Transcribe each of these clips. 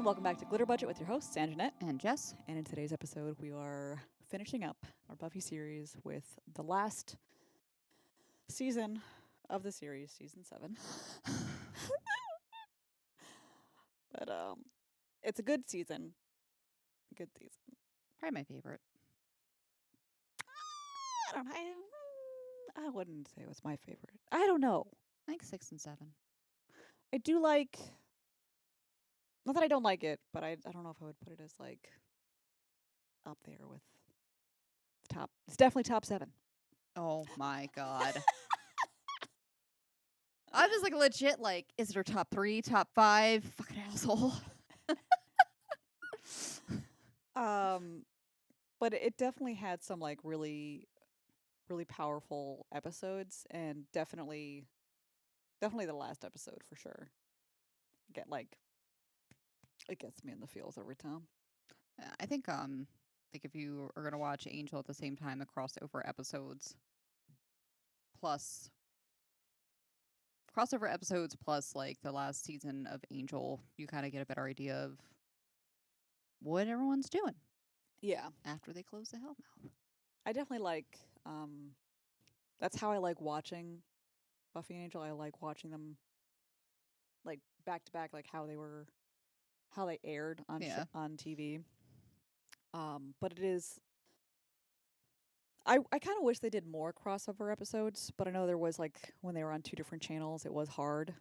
welcome back to Glitter Budget with your hosts, Sanjanet. And Jess. And in today's episode, we are finishing up our Buffy series with the last season of the series, season 7. But it's a good season. Good season. Probably my favorite. I wouldn't say it was my favorite. I don't know. I think 6 and 7. I do like. Not that I don't like it, but I don't know if I would put it as like up there with the top. It's definitely top 7. Oh my god. I was like legit like, is it her top 3, top 5? Fucking asshole. But it definitely had some like really, really powerful episodes, and definitely the last episode for sure. It gets me in the feels every time. I think if you are gonna watch Angel at the same time, the crossover episodes plus like the last season of Angel, you kind of get a better idea of what everyone's doing. Yeah, after they close the Hellmouth. I definitely like. That's how I like watching Buffy and Angel. I like watching them like back to back, like how they aired on on TV. But it is. I kind of wish they did more crossover episodes, but I know there was like when they were on 2 different channels, it was hard.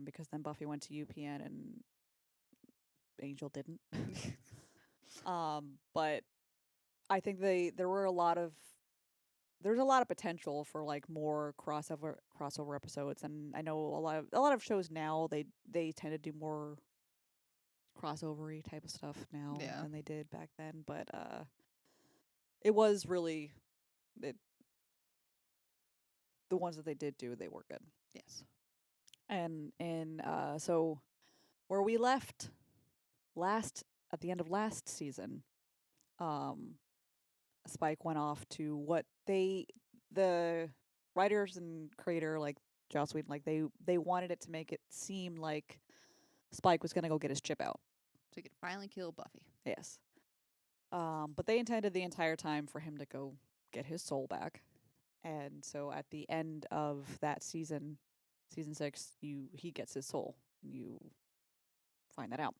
Because then Buffy went to UPN and Angel didn't. But I think there's a lot of potential for like more crossover episodes, and I know a lot of shows now they tend to do more crossovery type of stuff now than they did back then. But it was really the ones that they did do, they were good. Yes. And so where we left at the end of last season, Spike went off to what the writers and creator, like Joss Whedon, like they wanted it to make it seem like Spike was gonna go get his chip out, so he could finally kill Buffy. Yes. But they intended the entire time for him to go get his soul back. And so at the end of that season 6, he gets his soul, and you find that out.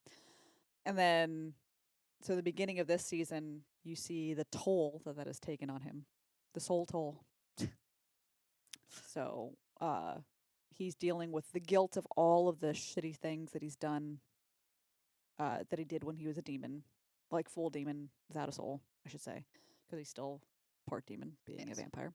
And then so the beginning of this season, you see the toll that is taken on him. The soul toll. So, he's dealing with the guilt of all of the shitty things that he's done, that he did when he was a demon, like full demon without a soul, I should say, because he's still part demon, being a vampire.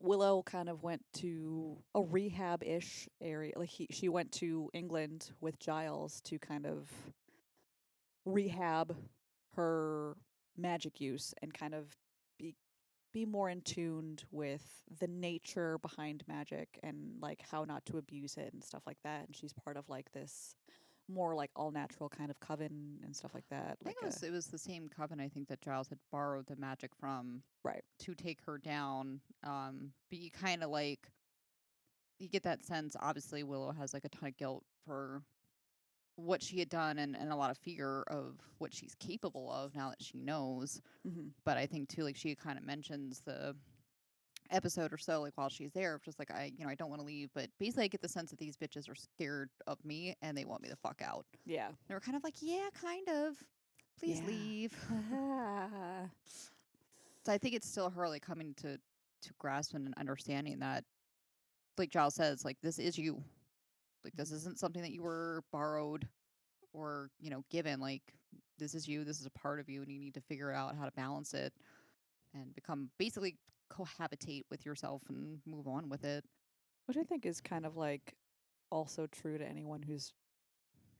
Willow kind of went to a rehab-ish area. Like she went to England with Giles to kind of rehab her magic use and kind of be more in tuned with the nature behind magic and like how not to abuse it and stuff like that. And she's part of like this more like all natural kind of coven and stuff like that. I think it was the same coven I think that Giles had borrowed the magic from, right, to take her down. But you kind of like you get that sense. Obviously, Willow has like a ton of guilt for what she had done and a lot of fear of what she's capable of now that she knows. Mm-hmm. But I think too, like she kind of mentions the episode or so, like while she's there, just like I don't want to leave, but basically I get the sense that these bitches are scared of me and they want me the fuck out. Yeah, they were kind of like, yeah, kind of. Please leave. So I think it's still her like coming to grasp and understanding that, like Giles says, like this is you. Like this isn't something that you were borrowed or, given. Like this is you. This is a part of you, and you need to figure out how to balance it and become basically cohabitate with yourself and move on with it. Which I think is kind of like also true to anyone who's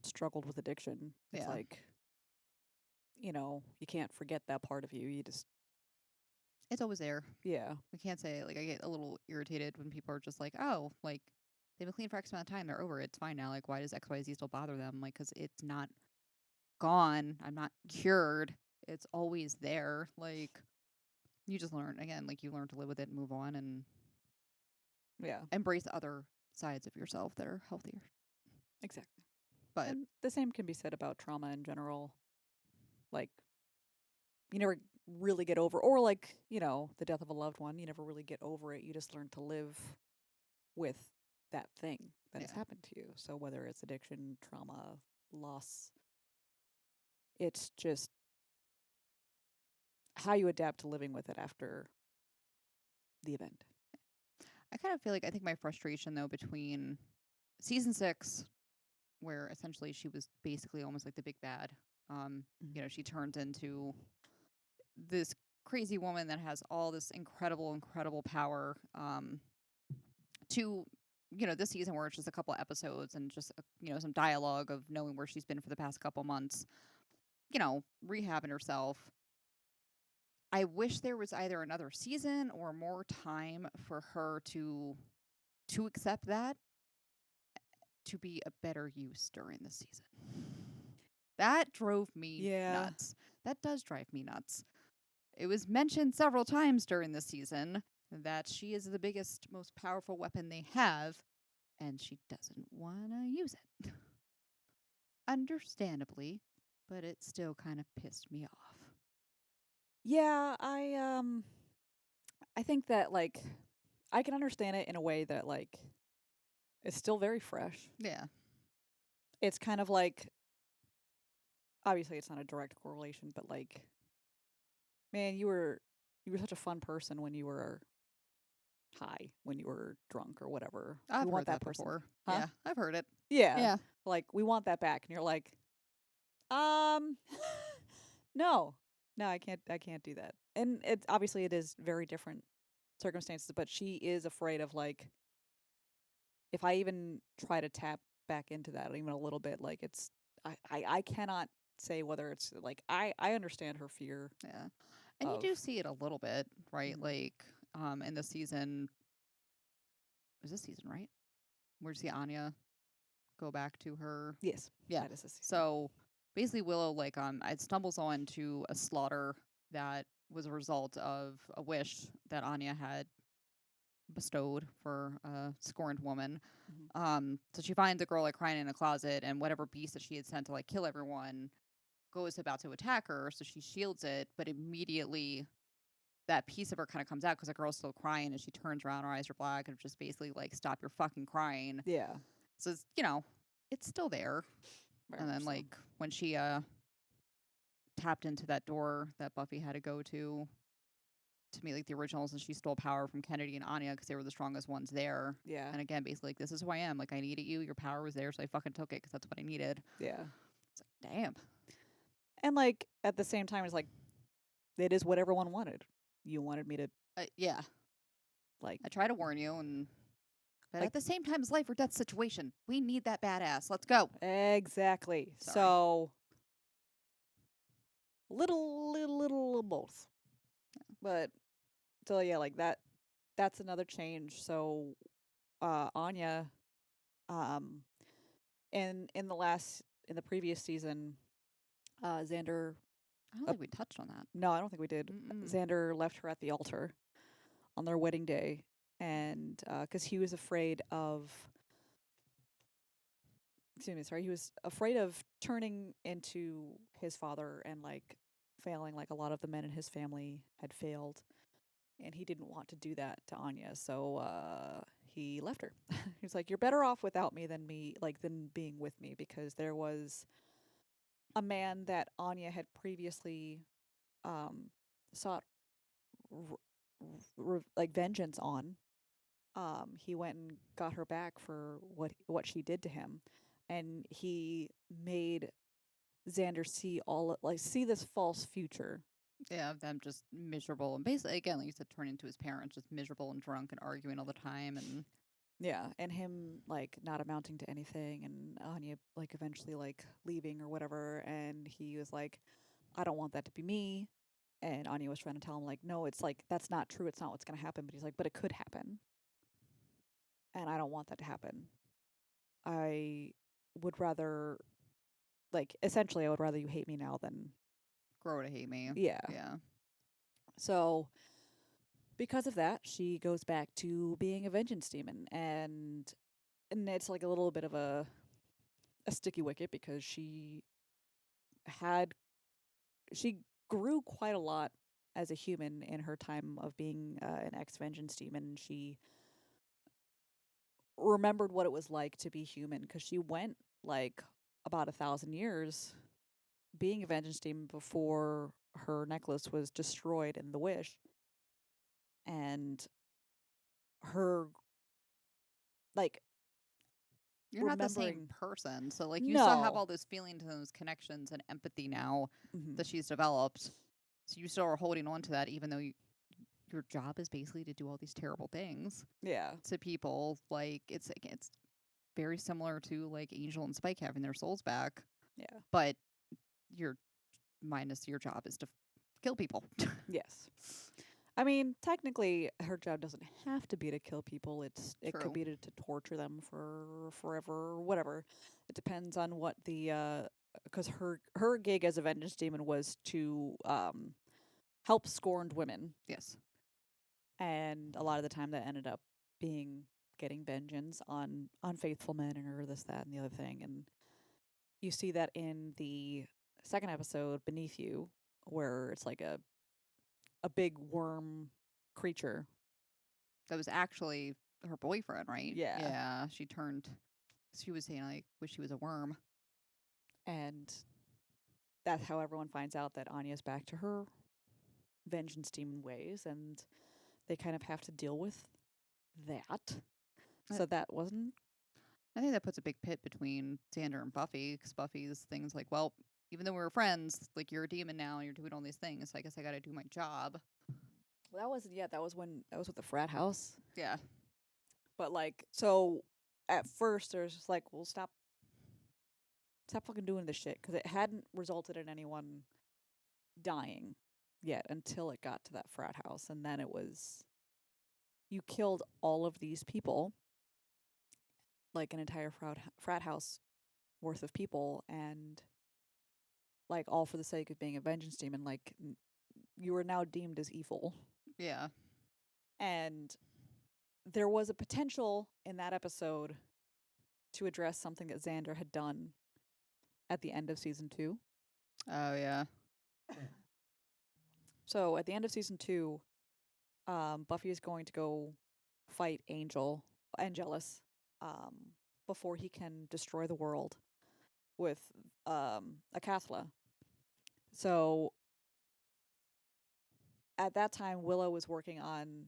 struggled with addiction. It's like, you can't forget that part of you. You just it's always there. Yeah. We can't say, like, I get a little irritated when people are just like, oh, like, they've been clean for X amount of time. They're over it. It's fine now. Like, why does XYZ still bother them? Like, because it's not gone. I'm not cured. It's always there. Like, you just learn, again, like, you learn to live with it and move on and embrace other sides of yourself that are healthier. Exactly. But and the same can be said about trauma in general. Like, you never really get over, or like, the death of a loved one, you never really get over it. You just learn to live with that thing that has happened to you. So whether it's addiction, trauma, loss, it's just how you adapt to living with it after the event. I kind of feel like I think my frustration though between season 6, where essentially she was basically almost like the big bad. She turns into this crazy woman that has all this incredible power. To this season where it's just a couple episodes and just some dialogue of knowing where she's been for the past couple months, rehabbing herself. I wish there was either another season or more time for her to accept that, to be a better use during the season. That drove me nuts. That does drive me nuts. It was mentioned several times during the season that she is the biggest, most powerful weapon they have, and she doesn't want to use it. Understandably, but it still kind of pissed me off. Yeah, I think that, like, I can understand it in a way that, like, it's still very fresh. Yeah. It's kind of like, obviously it's not a direct correlation, but like, man, you were such a fun person when you were high, when you were drunk or whatever. I've we heard want that person. before. Huh? Yeah, I've heard it. Yeah. Yeah. Like, we want that back. And you're like, no, I can't do that. And it's obviously it is very different circumstances, but she is afraid of, like, if I even try to tap back into that even a little bit, like, it's, I cannot say whether it's like, I understand her fear. Yeah. And you do see it a little bit, right? Mhm. Like, in the season, was this season, right? Where you see Anya go back to her. Yes. Yeah. That is a season. So basically Willow, like, it stumbles on to a slaughter that was a result of a wish that Anya had bestowed for a scorned woman. So she finds a girl, like, crying in a closet, and whatever beast that she had sent to, like, kill everyone goes about to attack her, so she shields it, but immediately that piece of her kind of comes out because the girl's still crying, and she turns around, her eyes are black, and just basically like, stop your fucking crying. Yeah. So it's, it's still there. Very And then much so. like when she tapped into that door that Buffy had to go to meet like the originals, and she stole power from Kennedy and Anya because they were the strongest ones there. Yeah. And again, basically, like, this is who I am. Like, I needed you. Your power was there, so I fucking took it because that's what I needed. Yeah. It's like, damn. And like at the same time, it's like, it is what everyone wanted. You wanted me to, Yeah. like, I try to warn you, but like, at the same time, it's life or death situation. We need that badass. Let's go. exactly. Sorry. So little both. But so yeah, like that's another change. So Anya, in the previous season, Xander, I don't think we touched on that. no, I don't think we did. Mm-mm. Xander left her at the altar on their wedding day, and because he was afraid of, he was afraid of turning into his father and, like, failing like a lot of the men in his family had failed, and he didn't want to do that to Anya, so he left her. He's like, "You're better off without me than being with me," because there was a man that Anya had previously sought like vengeance on. He went and got her back for what she did to him, and he made Xander see this false future. Yeah, of them just miserable and basically, again, like you said, turn into his parents, just miserable and drunk and arguing all the time, and Yeah, and him, like, not amounting to anything, and Anya, like, eventually, like, leaving or whatever, and he was like, "I don't want that to be me." And Anya was trying to tell him, like, "No, it's like, that's not true. It's not what's going to happen." But he's like, "But it could happen. And I don't want that to happen. I would rather, like, essentially, I would rather you hate me now than." grow to hate me. Yeah. Yeah. So because of that, she goes back to being a vengeance demon, and it's like a little bit of a a sticky wicket because had she grew quite a lot as a human in her time of being an ex-vengeance demon. And she remembered what it was like to be human because she went like about 1,000 years being a vengeance demon before her necklace was destroyed in the wish. And her, like, You're not the same remembering. person. So, like, you still have No. all those feelings and those connections and empathy now Mhm. that she's developed. So you still are holding on to that, even though your job is basically to do all these terrible things Yeah. to people. Like, it's very similar to like Angel and Spike having their souls back, Yeah. but your your job is to kill people. Yes. I mean, technically, her job doesn't have to be to kill people. It True. could be to torture them for forever or whatever. It depends on what the because her gig as a vengeance demon was to help scorned women, Yes. and a lot of the time that ended up being getting vengeance on unfaithful men or this, that, and the other thing. And you see that in the second episode, Beneath You, where it's like a big worm creature. That was actually her boyfriend, right? Yeah. Yeah. She was saying, like, wish she was a worm. And that's how everyone finds out that Anya's back to her vengeance demon ways, and they kind of have to deal with that. So that wasn't. I think that puts a big pit between Xander and Buffy, because Buffy's things like, well, even though we were friends, like, you're a demon now and you're doing all these things, so I guess I got to do my job. Well, that wasn't yet. That was with the frat house. Yeah. But like, so at first there's just like, well, stop fucking doing this shit, because it hadn't resulted in anyone dying yet until it got to that frat house, and then it was, you killed all of these people, like an entire frat house worth of people, and like all for the sake of being a vengeance demon. Like, you are now deemed as evil. Yeah. And there was a potential in that episode to address something that Xander had done at the end of season 2. Oh, yeah. So at the end of season 2, Buffy is going to go fight Angelus, before he can destroy the world with Acathla. So at that time, Willow was working on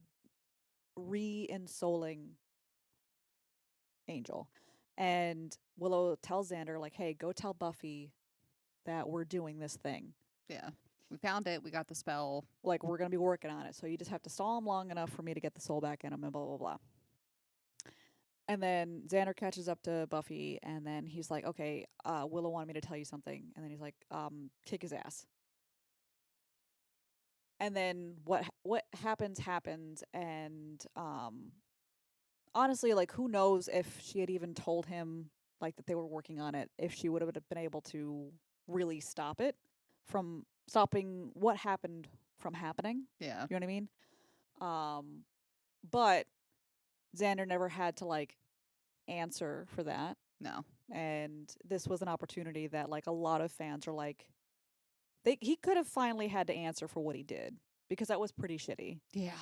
re-ensoling Angel. And Willow tells Xander, like, hey, go tell Buffy that we're doing this thing. Yeah. We found it. We got the spell. Like, we're going to be working on it. So you just have to stall him long enough for me to get the soul back in him, and blah, blah, blah. And then Xander catches up to Buffy, and then he's like, okay, Willow wanted me to tell you something. And then he's like, kick his ass. And then what happens, and honestly, like, who knows if she had even told him, like, that they were working on it, if she would have been able to really stop it from stopping what happened from happening. Yeah. You know what I mean? But Xander never had to, like, answer for that. No. And this was an opportunity that, like, a lot of fans are like, he could have finally had to answer for what he did, because that was pretty shitty. Yeah.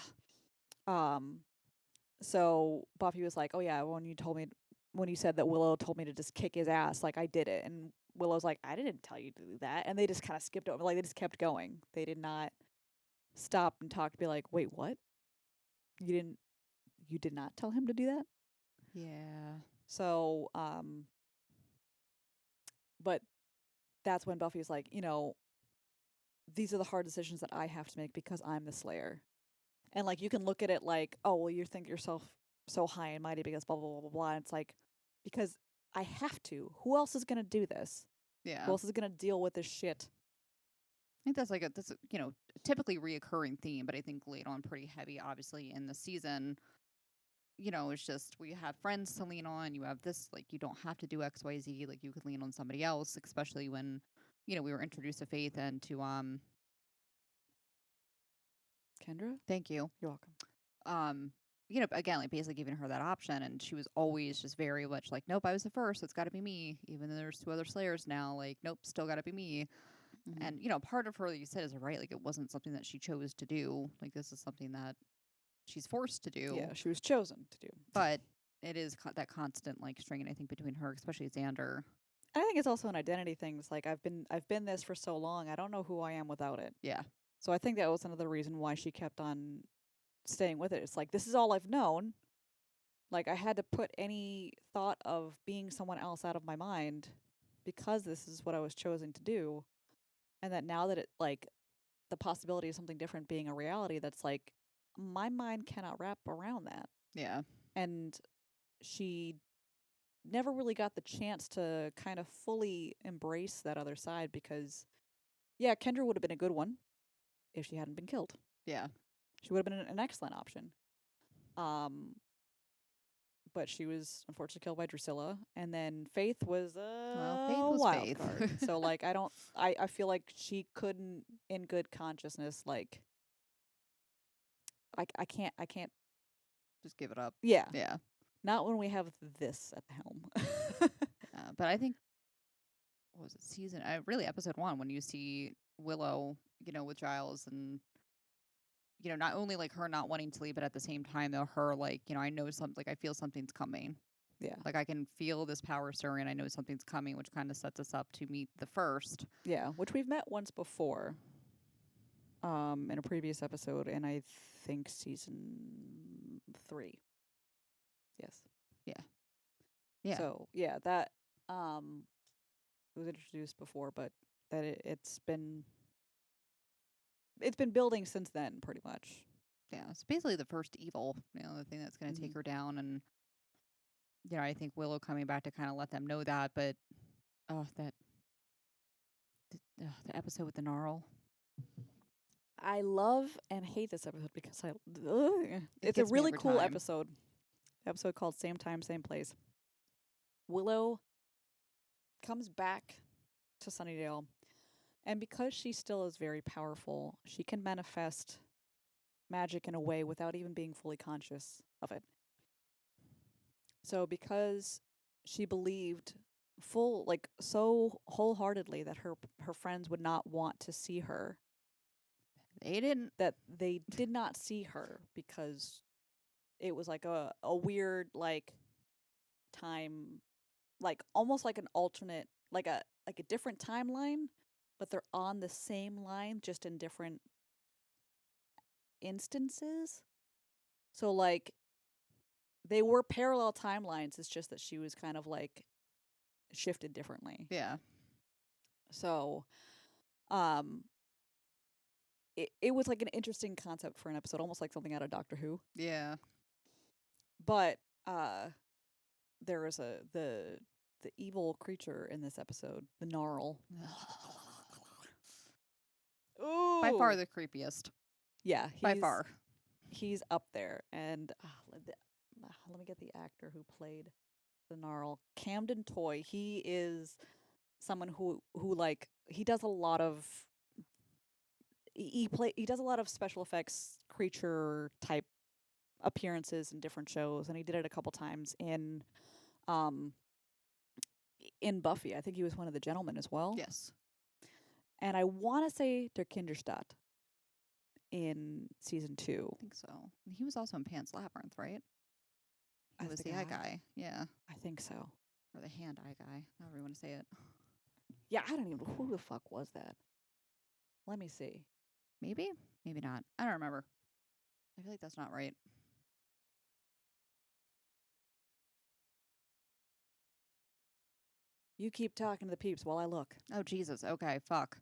So Buffy was like, oh yeah, when you said that Willow told me to just kick his ass, like, I did it. And Willow's like, I didn't tell you to do that. And they just kind of skipped over, like, they just kept going. They did not stop and talk to be like, wait, what? You did not tell him to do that? Yeah. So, but that's when Buffy's like, these are the hard decisions that I have to make because I'm the Slayer. And, like, you can look at it like, oh, well, you think yourself so high and mighty because blah, blah, blah, blah, blah. And it's like, because I have to. Who else is going to do this? Yeah. Who else is going to deal with this shit? I think that's that's typically reoccurring theme, but I think laid on pretty heavy, obviously, in the season. It's just we have friends to lean on. You have this, like, you don't have to do XYZ. Like, you could lean on somebody else, especially when, we were introduced to Faith and to Kendra? Thank you. You're welcome. again, like basically giving her that option, and she was always just very much like, nope, I was the first, so it's got to be me. Even though there's 2 other Slayers now, like, nope, still got to be me. Mm-hmm. And part of her, like you said, is right. Like, it wasn't something that she chose to do. Like, this is something that she's forced to do. Yeah, she was chosen to do. But it is that constant like strain, I think, between her, especially Xander. I think it's also an identity thing. It's like I've been this for so long. I don't know who I am without it. Yeah. So I think that was another reason why she kept on staying with it. It's like this is all I've known. Like I had to put any thought of being someone else out of my mind because this is what I was chosen to do. And that now that it like the possibility of something different being a reality, that's like my mind cannot wrap around that. Yeah. And she never really got the chance to kind of fully embrace that other side because yeah, Kendra would have been a good one if she hadn't been killed. Yeah. She would have been an excellent option. But she was unfortunately killed by Drusilla, and then Faith was Faith was wild Faith. card. So like I feel like she couldn't in good consciousness like I can't Just give it up. yeah. Yeah. Not when we have this at the helm. But I think, what was it, really episode 1, when you see Willow, with Giles, and not only like her not wanting to leave, but at the same time though her like, I know something, like I feel something's coming. Yeah. Like I can feel this power stirring, and I know something's coming, which kind of sets us up to meet the first. Yeah, which we've met once before. In a previous episode, and I think season 3. Yes. Yeah. Yeah. So yeah, that was introduced before, but that it's been building since then, pretty much. Yeah, it's basically the first evil, the thing that's going to take her down, and I think Willow coming back to kind of let them know that, but the episode with the Gnarl. I love and hate this episode because it's a really cool episode. Episode called Same Time, Same Place. Willow comes back to Sunnydale, and because she still is very powerful, she can manifest magic in a way without even being fully conscious of it. So because she believed so wholeheartedly that her friends would not want to see her, they did not see her because it was like a weird like time, like almost like an alternate, like a different timeline, but they're on the same line just in different instances. So like they were parallel timelines, it's just that she was kind of like shifted differently. Yeah. So it was like an interesting concept for an episode, almost like something out of Doctor Who. Yeah. But there was the evil creature in this episode, the Gnarl. Ooh. By far the creepiest. Yeah, by far. He's up there, and let me get the actor who played the Gnarl. Camden Toy. He is someone who like he does a lot of he does a lot of special effects creature type appearances in different shows, and he did it a couple times in Buffy. I think he was one of the gentlemen as well. Yes. And I want to say Der Kinderstadt in season 2. I think so. He was also in Pan's Labyrinth, right? He was the eye guy. Yeah. I think so. Or the hand eye guy, however you want to say it. Yeah, I don't even know. Who the fuck was that? Let me see. Maybe? Maybe not. I don't remember. I feel like that's not right. You keep talking to the peeps while I look. Oh, Jesus. Okay, fuck.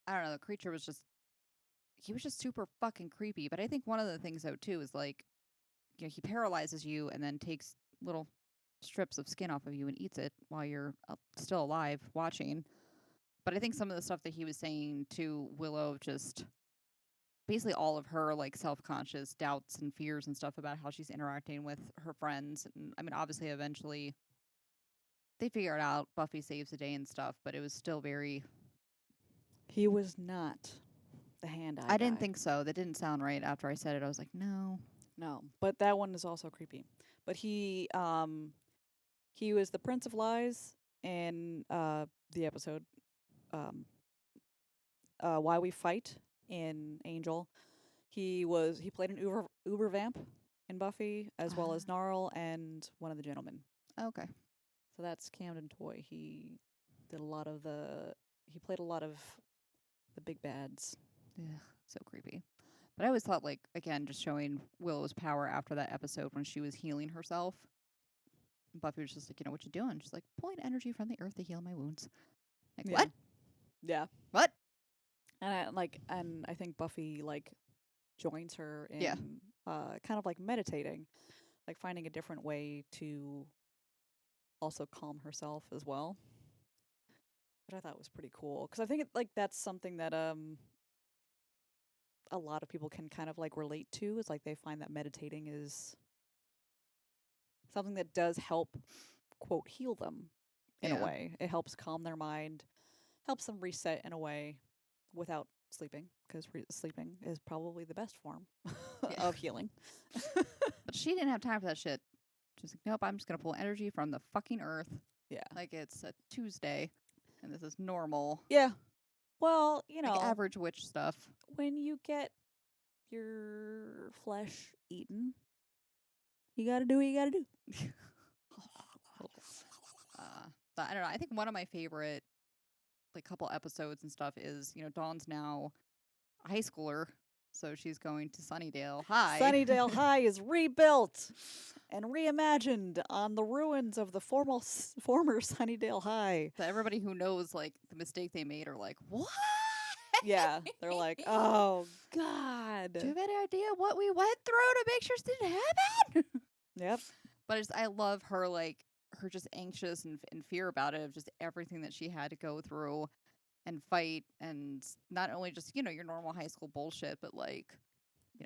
I don't know. The creature was just... He was just super fucking creepy. But I think one of the things, though, too, is like... he paralyzes you and then takes little strips of skin off of you and eats it while you're still alive watching. But I think some of the stuff that he was saying to Willow, just basically all of her like self-conscious doubts and fears and stuff about how she's interacting with her friends. And I mean, obviously, eventually they figure it out. Buffy saves the day and stuff, but it was still very... He was not the hand eye I didn't think so. That didn't sound right after I said it. I was like, no. No, but that one is also creepy. But he was the Prince of Lies in the episode um Why We Fight in Angel. He played an Uber vamp in Buffy, as well as Gnarl and one of the gentlemen. Okay. So that's Camden Toy. He played a lot of the big bads. Yeah, so creepy. But I always thought, like, again, just showing Willow's power after that episode when she was healing herself. Buffy was just like, what you doing? She's like, pulling energy from the earth to heal my wounds. Like, Yeah. what? Yeah. What? And I think Buffy joins her in Yeah. kind of like meditating, like finding a different way to also calm herself as well, which I thought was pretty cool because I think that's something that a lot of people can kind of relate to, is they find that meditating is something that does help, quote, heal them in a way. It helps calm their mind, helps them reset in a way without sleeping, because sleeping is probably the best form of healing. But she didn't have time for that shit. She's like, nope, I'm just going to pull energy from the fucking earth. Yeah. Like it's a Tuesday and this is normal. Yeah. Well, like average witch stuff. When you get your flesh eaten, you got to do what you got to do. But I don't know. I think one of my favorite couple episodes and stuff is, Dawn's now a high schooler, so she's going to Sunnydale High. Sunnydale High is rebuilt and reimagined on the ruins of the former Sunnydale High. So everybody who knows the mistake they made are like, what? Yeah, they're like, oh God. Do you have any idea what we went through to make sure this didn't happen? Yep. But I love her her just anxious and fear about it, of just everything that she had to go through and fight, and not only just your normal high school bullshit, but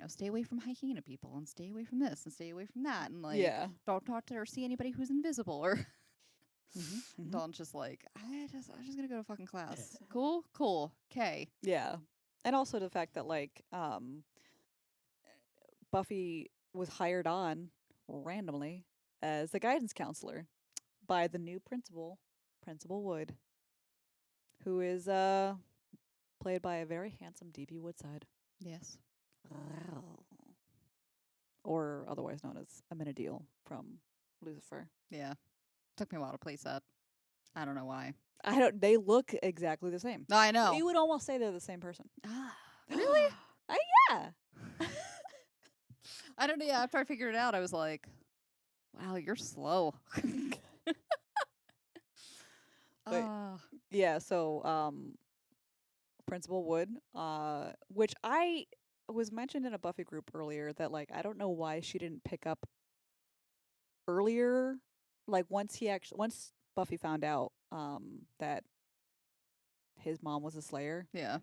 stay away from hyena people and stay away from this and stay away from that, and don't talk to or see anybody who's invisible, or Dawn's just I'm just gonna go to fucking class. Cool, okay. Yeah. And also the fact that Buffy was hired on randomly as the guidance counselor by the new Principal Wood, who is played by a very handsome D.B. Woodside. Yes. Or otherwise known as Amenadiel from Lucifer. Yeah. Took me a while to place that. I don't know why. They look exactly the same. I know. You would almost say they're the same person. Really? Yeah. I don't know. Yeah, after I figured it out, I was like, wow, you're slow. Yeah, so Principal Wood, which I was mentioned in a Buffy group earlier that I don't know why she didn't pick up earlier, once Buffy found out that his mom was a Slayer. Yeah.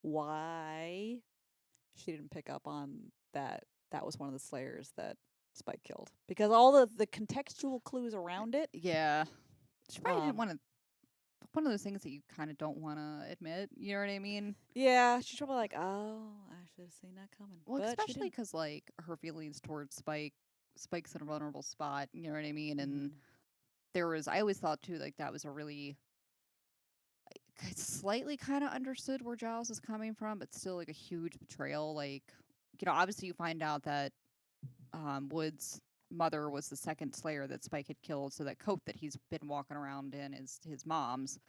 Why she didn't pick up on that was one of the Slayers that Spike killed, because all the contextual clues around it. Yeah. She probably didn't want to. One of those things that you kind of don't want to admit. You know what I mean? Yeah, she's probably oh, I should have seen that coming. Well, but especially because her feelings towards Spike's in a vulnerable spot. You know what I mean? And I always thought too, that was a really slightly kind of understood where Giles is coming from, but still a huge betrayal. Obviously you find out that Wood's mother was the second Slayer that Spike had killed, so that coat that he's been walking around in is his mom's,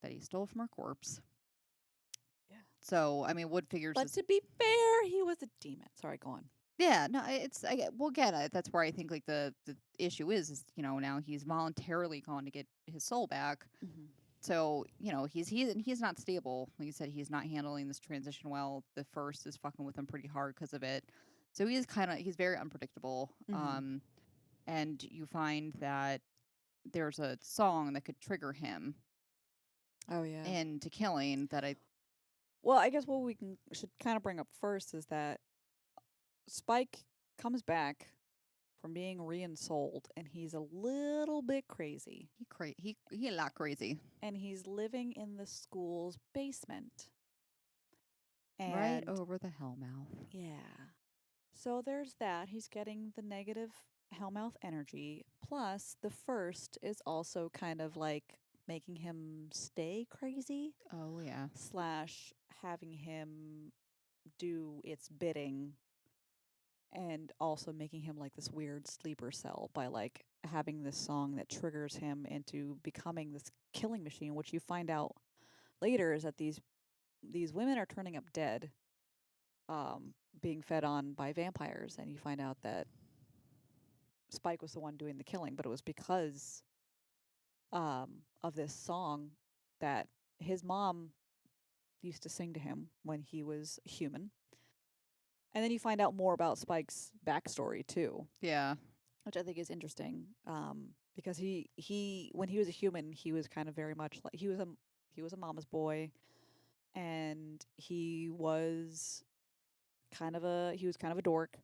that he stole from her corpse. Yeah. So, I mean, Wood figures... But to be fair, he was a demon. Sorry, go on. Yeah, no, that's where I think the issue is now he's voluntarily gone to get his soul back. Mm-hmm. So, he's not stable. Like you said, he's not handling this transition well. The first is fucking with him pretty hard because of it. So he's very unpredictable. Mm-hmm. And you find that there's a song that could trigger him. Oh yeah. Into killing that Well, I guess what we should kind of bring up first is that Spike comes back from being re-ensouled, and he's a little bit crazy. He a lot crazy. And he's living in the school's basement. And right over the hellmouth. Yeah. So there's that. He's getting the negative Hellmouth energy. Plus, the first is also kind of like making him stay crazy, Oh yeah. slash having him do its bidding, and also making him like this weird sleeper cell by like having this song that triggers him into becoming this killing machine, which you find out later is that these women are turning up dead, being fed on by vampires, and you find out that Spike was the one doing the killing, but it was because of this song that his mom used to sing to him when he was human. And then you find out more about Spike's backstory too, Yeah. which I think is interesting. Because he when he was a human, he was kind of very much like he was a mama's boy, and he was kind of a dork.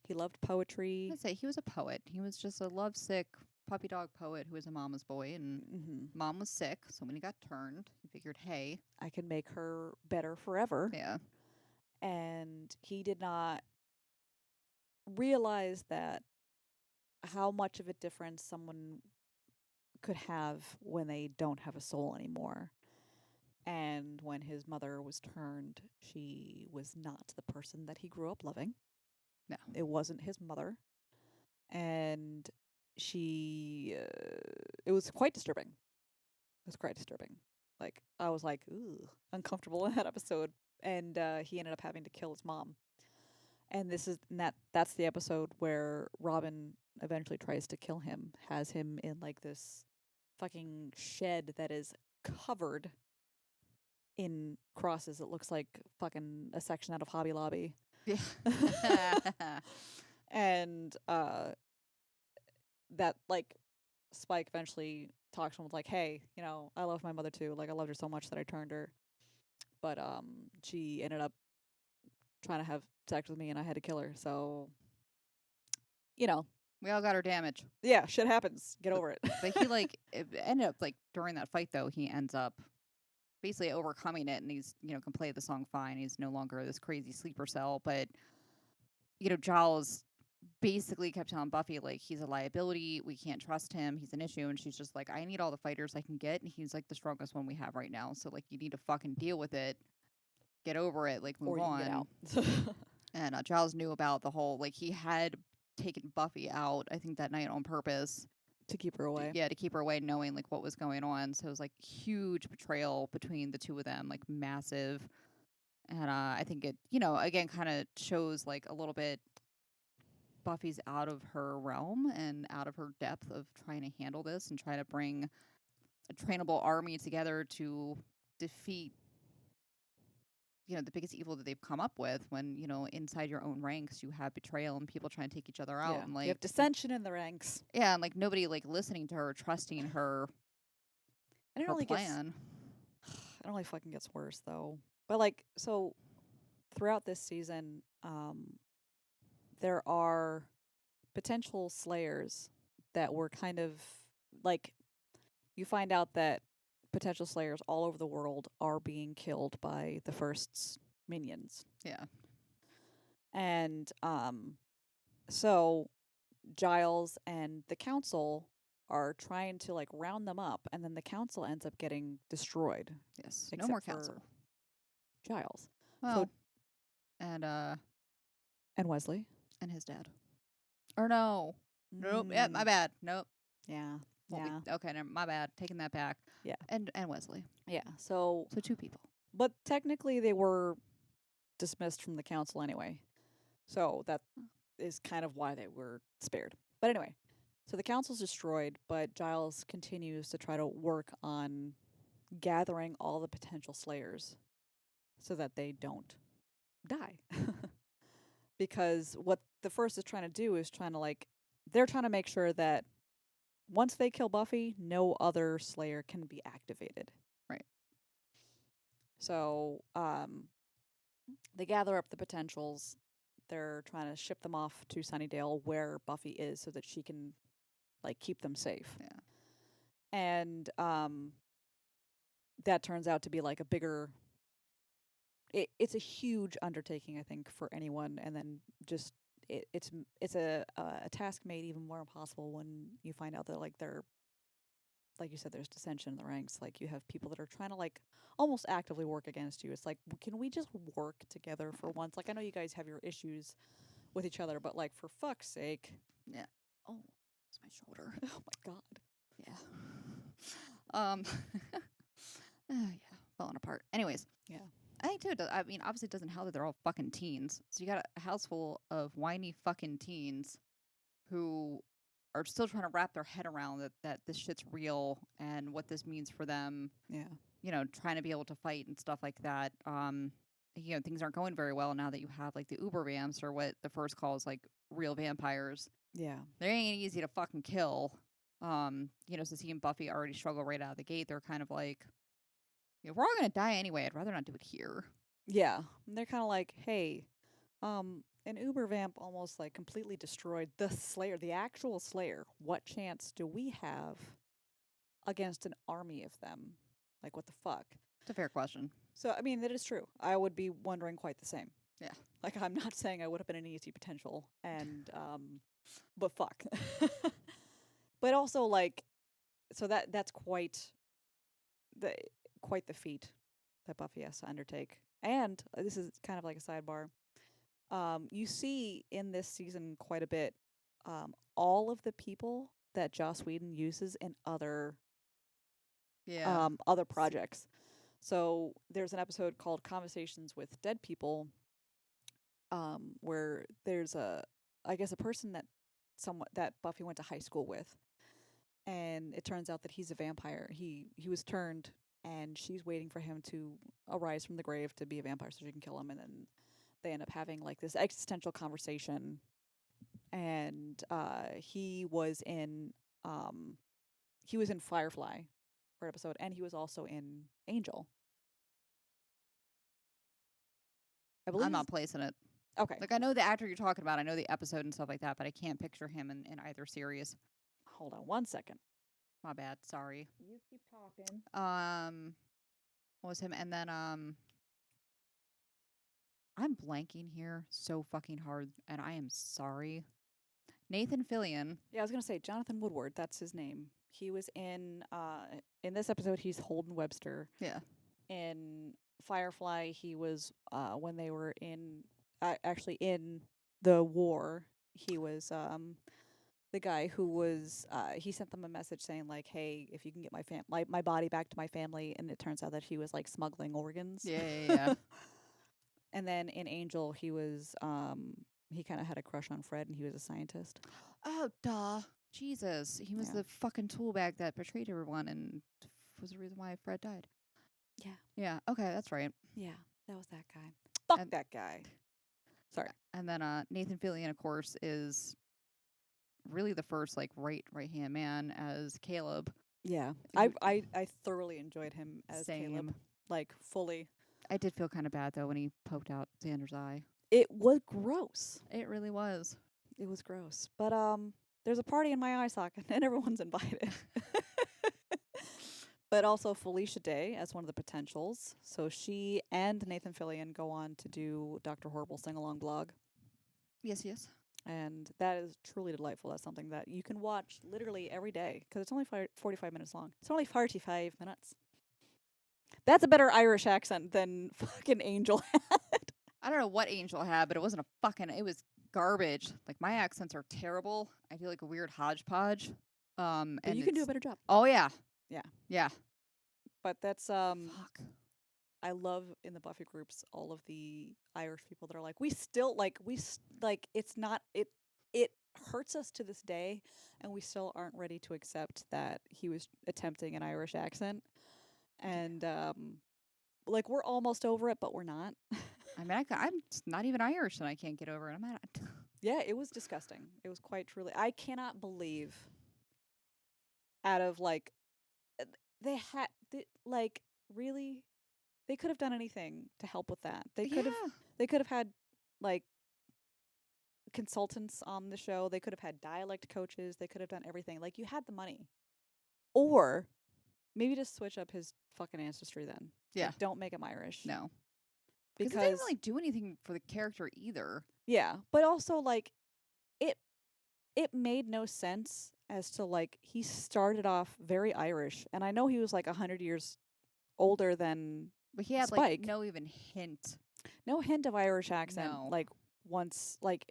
He loved poetry. I'd say he was a poet. He was just a lovesick puppy dog poet who was a mama's boy, and Hmm. mom was sick. So when he got turned, he figured, hey, I can make her better forever. yeah, And he did not realize that how much of a difference someone could have when they don't have a soul anymore. And when his mother was turned, she was not the person that he grew up loving. no, It wasn't his mother. And it was quite disturbing. It was quite disturbing. Like, I was like, ooh, uncomfortable in that episode. And he ended up having to kill his mom. And that's the episode where Robin eventually tries to kill him, has him in like this fucking shed that is covered in crosses. It looks like fucking a section out of Hobby Lobby. yeah, And that like Spike eventually talks to him with like, hey, I love my mother too. Like, I loved her so much that I turned her. But she ended up trying to have sex with me and I had to kill her. So, you know, we all got our damage. yeah, shit happens. Get over it. But he it ended up during that fight though, he ends up basically overcoming it, and he's can play the song fine. He's no longer this crazy sleeper cell, but Giles basically kept telling Buffy like he's a liability, we can't trust him, he's an issue, and she's just like, I need all the fighters I can get, and he's like the strongest one we have right now. So like you need to fucking deal with it, get over it, like move Or you can on. get out. And Giles knew about the whole he had taken Buffy out, I think that night on purpose to keep her away. Yeah, to keep her away, knowing like what was going on. So it was like huge betrayal between the two of them, like massive. And I think it, again, kind of shows like a little bit Buffy's out of her realm and out of her depth of trying to handle this and try to bring a trainable army together to defeat the biggest evil that they've come up with, when inside your own ranks you have betrayal and people trying to take each other out. Yeah, And like you have dissension in the ranks. Yeah, and like nobody like listening to her, trusting her, And it her only plan. It only fucking gets worse though. But like, so throughout this season, there are potential slayers that were kind of like, you find out that potential slayers all over the world are being killed by the first's minions. Yeah. And so Giles and the council are trying to like round them up, and then the council ends up getting destroyed. Yes. No more council. Giles. Well, and Wesley. And his dad. Or no. Nope. Yep, my bad. Nope. Yeah. Okay, my bad. Taking that back. Yeah. And Wesley. Yeah. So two people. But technically they were dismissed from the council anyway. So that is kind of why they were spared. But anyway, so the council's destroyed, but Giles continues to try to work on gathering all the potential slayers so that they don't die. Because what the first is trying to do is they're trying to make sure that once they kill Buffy, no other slayer can be activated. Right. So, they gather up the potentials. They're trying to ship them off to Sunnydale where Buffy is so that she can like keep them safe. Yeah. And that turns out to be like a bigger it's a huge undertaking, I think, for anyone, and then just it's a task made even more impossible when you find out that they're like you said, there's dissension in the ranks. Like, you have people that are trying to almost actively work against you. It's like, can we just work together for once? Like, I know you guys have your issues with each other, but like, for fuck's sake. Yeah. Oh, it's my shoulder. Oh my god. Yeah. Yeah, falling apart. Anyways. Yeah. I think too. I mean, obviously, it doesn't help that they're all fucking teens. So you got a house full of whiny fucking teens who are still trying to wrap their head around that this shit's real and what this means for them. Yeah. You know, trying to be able to fight and stuff like that. You know, things aren't going very well now that you have like the Uber vamps, or what the first calls like real vampires. Yeah. They ain't easy to fucking kill. You know, so seeing Buffy already struggle right out of the gate, they're kind of like, yeah, we're all gonna die anyway. I'd rather not do it here. Yeah. And they're kind of like, hey, an Uber vamp almost like completely destroyed the Slayer, the actual Slayer. What chance do we have against an army of them? Like, what the fuck? It's a fair question. So, I mean, that is true. I would be wondering quite the same. Yeah. Like, I'm not saying I would have been an easy potential, and but fuck. But also, like, so that's quite the feat that Buffy has to undertake. And this is kind of like a sidebar. You see in this season quite a bit all of the people that Joss Whedon uses in other other projects. So there's an episode called Conversations with Dead People, where there's I guess a person that Buffy went to high school with, and it turns out that he's a vampire. He was turned, and she's waiting for him to arise from the grave to be a vampire so she can kill him, and then they end up having like this existential conversation. And he was in Firefly for an episode, and he was also in Angel. I believe I'm not placing it. Okay. Like, I know the actor you're talking about. I know the episode and stuff like that, but I can't picture him in either series. Hold on 1 second. My bad. Sorry. You keep talking. What was him? And then I'm blanking here so fucking hard, and I am sorry. Nathan Fillion. Yeah, I was gonna say Jonathan Woodward. That's his name. He was in this episode. He's Holden Webster. Yeah. In Firefly, he was when they were in actually in the war. He was the guy who was he sent them a message saying like, "Hey, if you can get my body back to my family," and it turns out that he was like smuggling organs. Yeah. And then in Angel, he was he kind of had a crush on Fred, and he was a scientist. Oh, duh. Jesus. He was the fucking tool bag that betrayed everyone and was the reason why Fred died. Yeah. Yeah. Okay, that's right. Yeah, that was that guy. Fuck that guy. Sorry. And then Nathan Fillion, of course, is really the first like right hand man as Caleb. Yeah. I thoroughly enjoyed him as Caleb. Like, fully. I did feel kind of bad though when he poked out Xander's eye. It was gross. It really was. It was gross. But there's a party in my eye socket and everyone's invited. But also Felicia Day as one of the potentials. So she and Nathan Fillion go on to do Dr. Horrible sing-along blog. Yes. And that is truly delightful. That's something that you can watch literally every day because it's only 45 minutes long. It's only 45 minutes. That's a better Irish accent than fucking Angel had. I don't know what Angel had, but it wasn't it was garbage. Like, my accents are terrible. I feel like a weird hodgepodge. And you can do a better job. Oh, yeah. Yeah. Yeah. But that's Fuck. I love in the Buffy groups all of the Irish people that are like, we still like it's not it hurts us to this day, and we still aren't ready to accept that he was attempting an Irish accent. And like, we're almost over it, but we're not. I mean, I'm not even Irish, and I can't get over it. I'm not. Yeah, it was disgusting. It was quite truly. I cannot believe. Out of like, really, they could have done anything to help with that. They could have had like consultants on the show. They could have had dialect coaches. They could have done everything. Like, you had the money, or maybe just switch up his fucking ancestry then. Yeah. Like, don't make him Irish. No. Because it didn't because really do anything for the character either. yeah, but also like it it made no sense as to like he started off very Irish, and I know he was like 100 years older than But he had like Spike. no even hint. No hint of Irish accent, No. like once like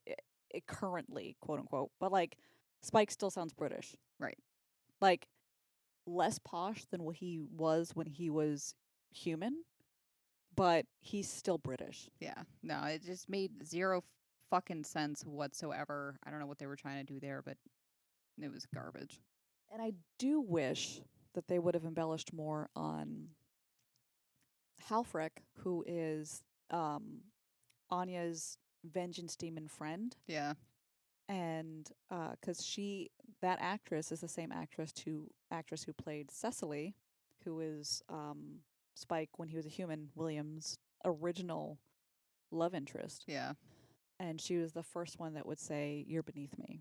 it currently, quote unquote, but like Spike still sounds British, Right. like less posh than what he was when he was human, but he's still British. Yeah. No, it just made zero fucking sense whatsoever. I don't know what they were trying to do there, but it was garbage. And I do wish that they would have embellished more on Halfrek, who is Anya's vengeance demon friend. Yeah. And because that actress is the same actress who played Cecily, who is Spike when he was a human, William's original love interest. Yeah. And she was the first one that would say, "You're beneath me."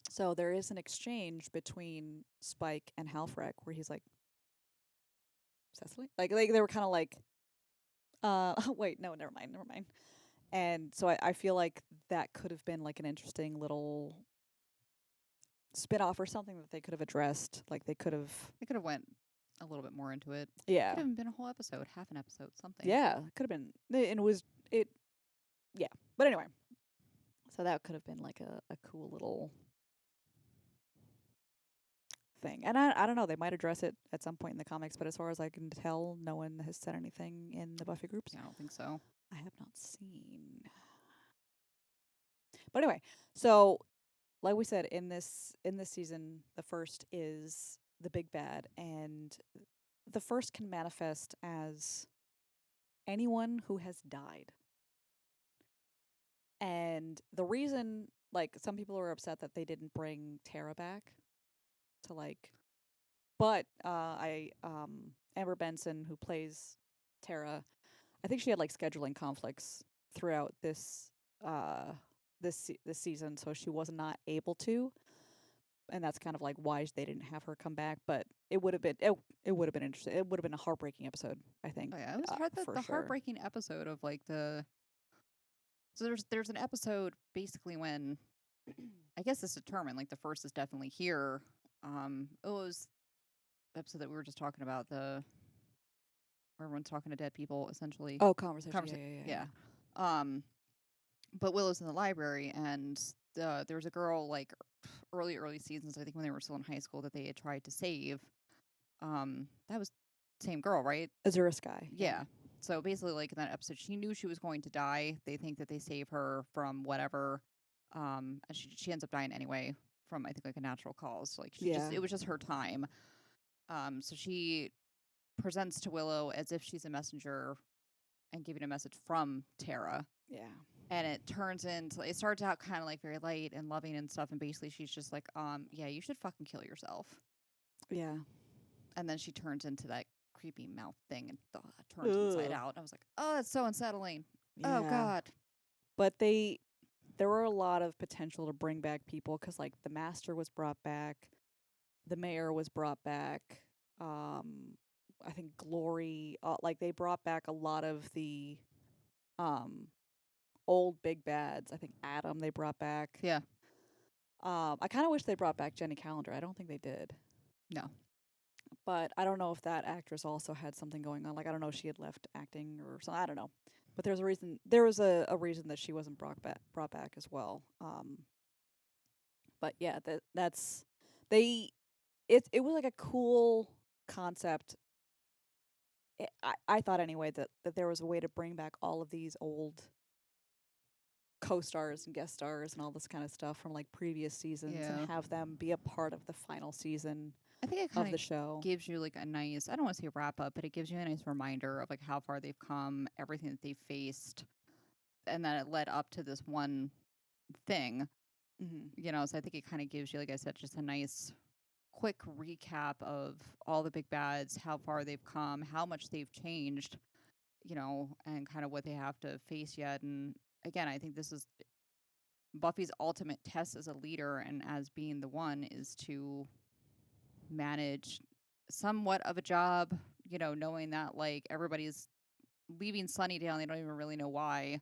So there is an exchange between Spike and Halfrek where he's like, "Cecily?" Like they were kind of like, wait, no, never mind. And so I feel like that could have been like an interesting little spin-off or something that they could have addressed. Like they could have, went a little bit more into it. yeah, Could have been a whole episode, half an episode, something. yeah, could have been. And it was it, yeah. But anyway, so that could have been like a cool little thing. And I don't know, they might address it at some point in the comics, but as far as I can tell, no one has said anything in the Buffy groups. Yeah, I don't think so. I have not seen. But anyway, so like we said, in this season, the first is the big bad, and the first can manifest as anyone who has died. And the reason, like, some people are upset that they didn't bring Tara back to like, but Amber Benson, who plays Tara, I think she had like scheduling conflicts throughout this season, so she was not able to, and that's kind of like why they didn't have her come back. But it would have been it would have been interesting. It would have been a heartbreaking episode, I think. Oh yeah, it was for the sure. heartbreaking episode of like the. So there's an episode basically when, I guess it's determined, like the first is definitely here. It was the episode that we were just talking about, where everyone's talking to dead people essentially. Oh, conversation. Yeah. But Willow's in the library, and there was a girl like early seasons, I think when they were still in high school, that they had tried to save. That was the same girl, right? Azura Sky. Yeah. So basically, like in that episode, she knew she was going to die. They think that they save her from whatever, and she ends up dying anyway from, I think, like a natural cause. Like it was just her time. So she presents to Willow as if she's a messenger and giving a message from Tara. Yeah. And it starts out kind of like very light and loving and stuff, and basically she's just like, yeah, you should fucking kill yourself. Yeah. And then she turns into that creepy mouth thing and turns inside out. And I was like, oh, that's so unsettling. Yeah. Oh God. But there were a lot of potential to bring back people, because like the Master was brought back, the Mayor was brought back. I think Glory, like they brought back a lot of the old big bads. I think Adam they brought back. Yeah. I kind of wish they brought back Jenny Calendar. I don't think they did. No. But I don't know if that actress also had something going on. Like I don't know if she had left acting or something. I don't know. But there's a reason. There was a reason that she wasn't brought back as well. But yeah, that's they. It was like a cool concept. I thought anyway that there was a way to bring back all of these old co-stars and guest stars and all this kind of stuff from like previous seasons, and have them be a part of the final season. I think it of the show gives you like a nice, I don't want to say wrap up, but it gives you a nice reminder of like how far they've come, everything that they've faced, and that it led up to this one thing. Mm-hmm. So I think it kind of gives you, like I said, just a nice quick recap of all the big bads, how far they've come, how much they've changed, and kind of what they have to face yet. And again, I think this is Buffy's ultimate test as a leader and as being the one is to manage somewhat of a job, knowing that like everybody's leaving Sunnydale, and they don't even really know why,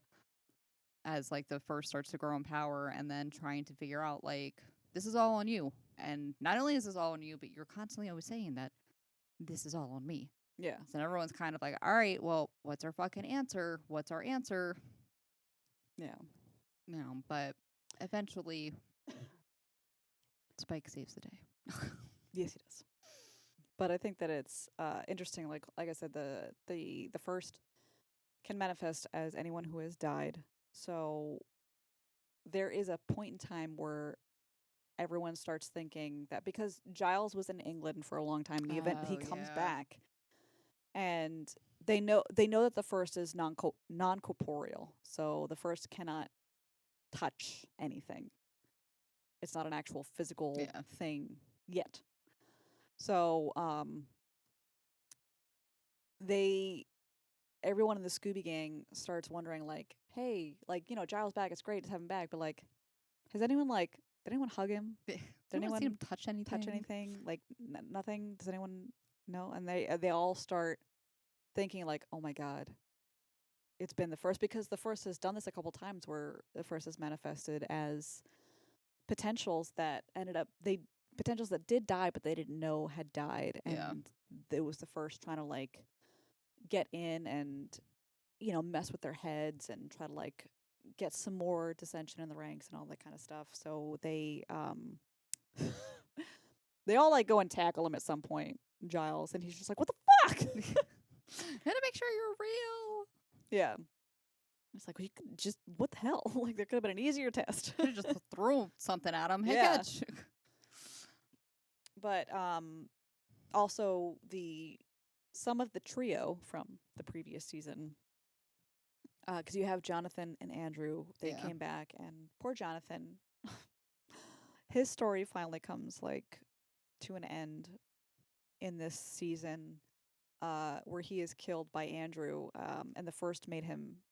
as like the first starts to grow in power, and then trying to figure out like this is all on you. And not only is this all on you, but you're constantly always saying that this is all on me. Yeah. So everyone's kind of like, all right, well, what's our fucking answer? What's our answer? Yeah. But eventually Spike saves the day. Yes, he does. But I think that it's interesting. Like I said, the first can manifest as anyone who has died. So there is a point in time where everyone starts thinking that because Giles was in England for a long time, in the event he comes back, and they know that the first is non corporeal. So the first cannot touch anything. It's not an actual physical thing yet. So everyone in the Scooby Gang starts wondering, like, hey, like, Giles back, it's great to have him back, but like, did anyone hug him? Did anyone see him touch anything? Like, nothing? Does anyone know? And they all start thinking, like, oh my god, it's been the first, because the first has done this a couple times, where the first has manifested as potentials that potentials that did die, but they didn't know had died, and it was the first trying to like get in and mess with their heads and try to like get some more dissension in the ranks and all that kind of stuff. So they they all like go and tackle him at some point, Giles, and he's just like, what the fuck? Gotta make sure you're real. Yeah. It's like, well, you could just, what the hell? Like, there could have been an easier test. Could have just threw something at him. Hey, Yeah. catch. But also some of the trio from the previous season, because you have Jonathan and Andrew, they came back, and poor Jonathan, his story finally comes like to an end in this season, where he is killed by Andrew, and the first made him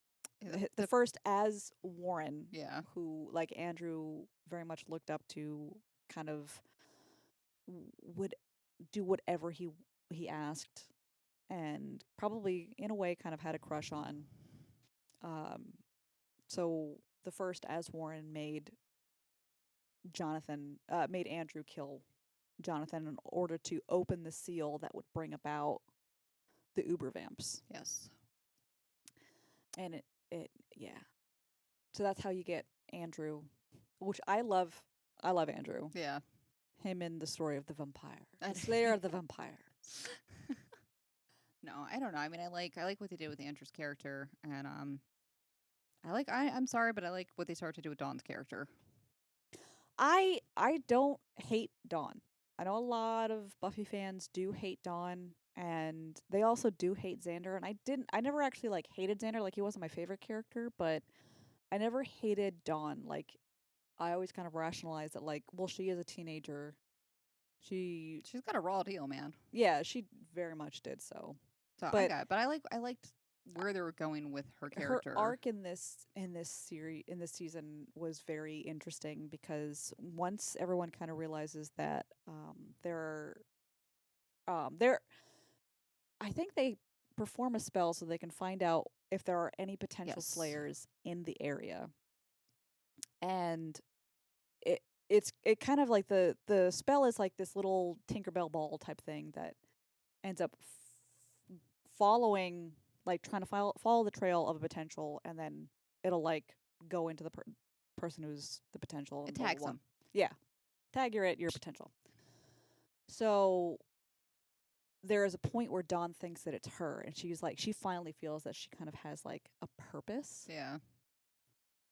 the first as Warren, who like Andrew very much looked up to, kind of would do whatever he asked, and probably in a way kind of had a crush on. So the first as Warren made Andrew kill Jonathan in order to open the seal that would bring about the Uber Vamps. Yes. And it so that's how you get Andrew, which I love Andrew. Yeah. Him in the story of the vampire. The Slayer of the Vampire. No, I don't know. I mean, I like what they did with Andrew's character, and I'm sorry, but I like what they started to do with Dawn's character. I don't hate Dawn. I know a lot of Buffy fans do hate Dawn, and they also do hate Xander, and I never actually like hated Xander, like he wasn't my favorite character, but I never hated Dawn. Like, I always kind of rationalized that, like, well, she is a teenager. She's got a raw deal, man. Yeah, she very much did so. But I liked where they were going with her character. Her arc in this season was very interesting, because once everyone kind of realizes that I think they perform a spell so they can find out if there are any potential slayers in the area. And it's kind of like the spell is like this little Tinkerbell ball type thing that ends up following, like trying to follow the trail of a potential, and then it'll like go into the person who's the potential. It tags them. Yeah. Tag your potential. So there is a point where Dawn thinks that it's her, and she's like, she finally feels that she kind of has like a purpose. Yeah.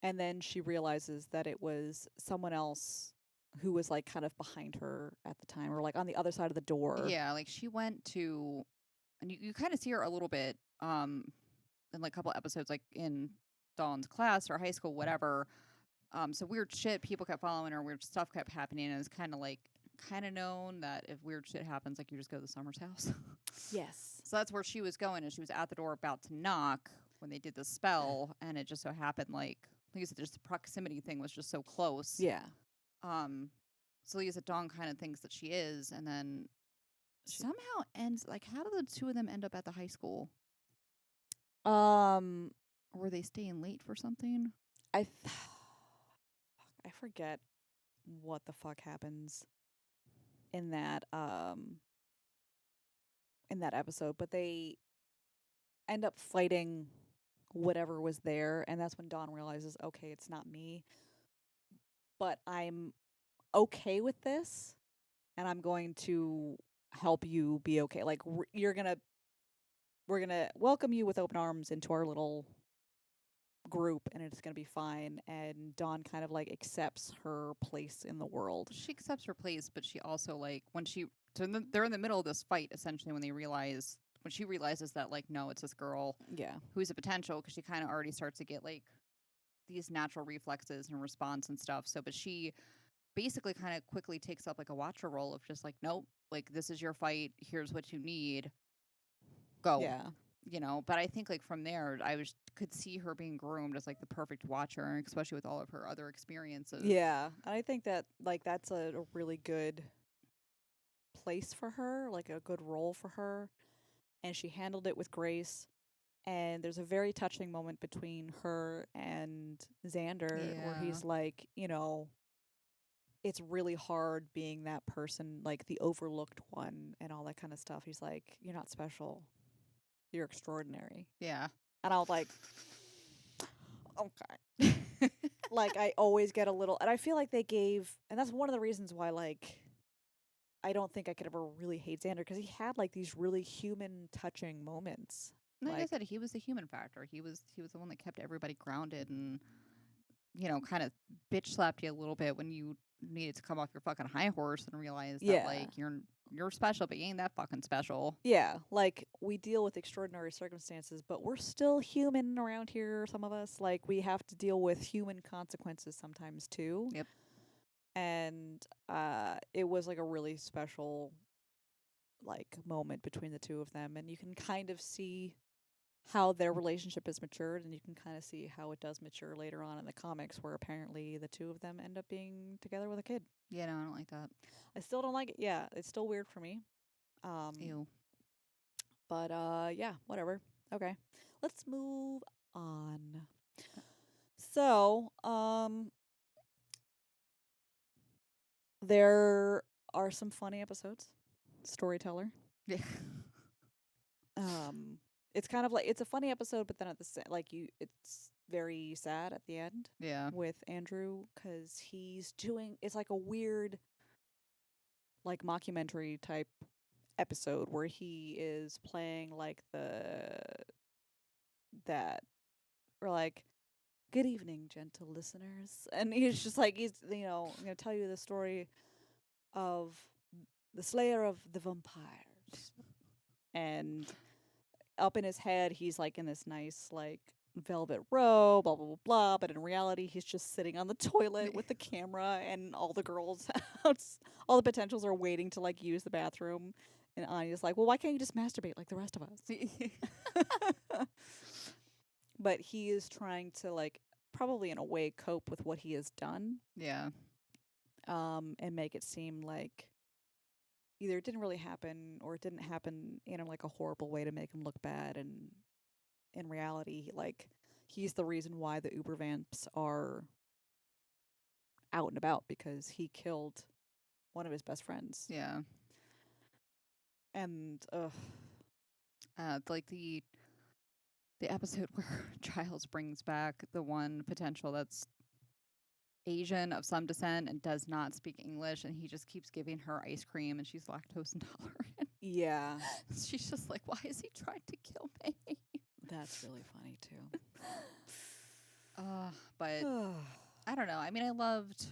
And then she realizes that it was someone else who was like kind of behind her at the time, or like on the other side of the door. Yeah, like she went to, and you kind of see her a little bit in like a couple episodes, like in Dawn's class or high school, whatever. So weird shit, people kept following her, weird stuff kept happening, and it's kind of known that if weird shit happens, like you just go to the Summers house. Yes. So that's where she was going, and she was at the door about to knock when they did the spell, and it just so happened, like you said, just the proximity thing was just so close. Yeah. So Lisa Dawn kind of thinks that she is, and then somehow ends, like, how do the two of them end up at the high school? Um, Or were they staying late for something? I I forget what the fuck happens in that episode, but they end up fighting whatever was there, and that's when Dawn realizes, okay, it's not me, but I'm okay with this, and I'm going to help you be okay. Like we're gonna welcome you with open arms into our little group, and it's gonna be fine. And Dawn kind of like accepts her place in the world. She accepts her place, but she also like when she they're in the middle of this fight essentially when she realizes that like no, it's this girl Yeah, who's a potential because she kind of already starts to get like these natural reflexes and response and stuff. So, but she basically kind of quickly takes up like a watcher role of just like nope, like this is your fight. Here's what you need. Go. yeah, But I think like from there could see her being groomed as like the perfect watcher, especially with all of her other experiences. yeah. And I think that like that's a really good place for her, like a good role for her, and she handled it with grace. And there's a very touching moment between her and Xander where Yeah. he's like, it's really hard being that person, like the overlooked one and all that kind of stuff. He's like, you're not special. You're extraordinary. Yeah. And I was like, okay. Like, I always get a little, and I feel like they gave, and that's one of the reasons why, like, I don't think I could ever really hate Xander because he had, like, these really human touching moments. Like I Like, said, he was the human factor. He was the one that kept everybody grounded and kind of bitch slapped you a little bit when you needed to come off your fucking high horse and realize that yeah. like you're special, but you ain't that fucking special. Yeah, like we deal with extraordinary circumstances, but we're still human around here, some of us. Like we have to deal with human consequences sometimes too. Yep. And it was like a really special like moment between the two of them, and you can kind of see how their relationship has matured, and you can kind of see how it does mature later on in the comics where apparently the two of them end up being together with a kid. Yeah, no, I don't like that. I still don't like it. Yeah, it's still weird for me. Um Ew. But yeah, whatever. Okay. Let's move on. So, there are some funny episodes. Storyteller. Yeah. Um it's kind of like it's a funny episode, but then at the it's very sad at the end Yeah. with Andrew cuz it's like a weird like mockumentary type episode where he is playing like that or like good evening, gentle listeners. And he's just like, I'm going to tell you the story of the Slayer of the Vampires. And up in his head, he's like in this nice, like, velvet robe, blah, blah, blah, blah. But in reality, he's just sitting on the toilet with the camera, and all the girls, all the potentials are waiting to, like, use the bathroom. And Anya's like, well, why can't you just masturbate like the rest of us? But he is trying to, like, probably in a way cope with what he has done, Yeah. and make it seem like either it didn't really happen or it didn't happen in like a horrible way to make him look bad. And in reality, like he's the reason why the Uber vamps are out and about because he killed one of his best friends. Yeah. And Like the episode where Giles brings back the one potential that's Asian of some descent and does not speak English, and he just keeps giving her ice cream, and she's lactose intolerant. yeah, She's just like, why is he trying to kill me? that's really funny too. But I don't know. I mean, I loved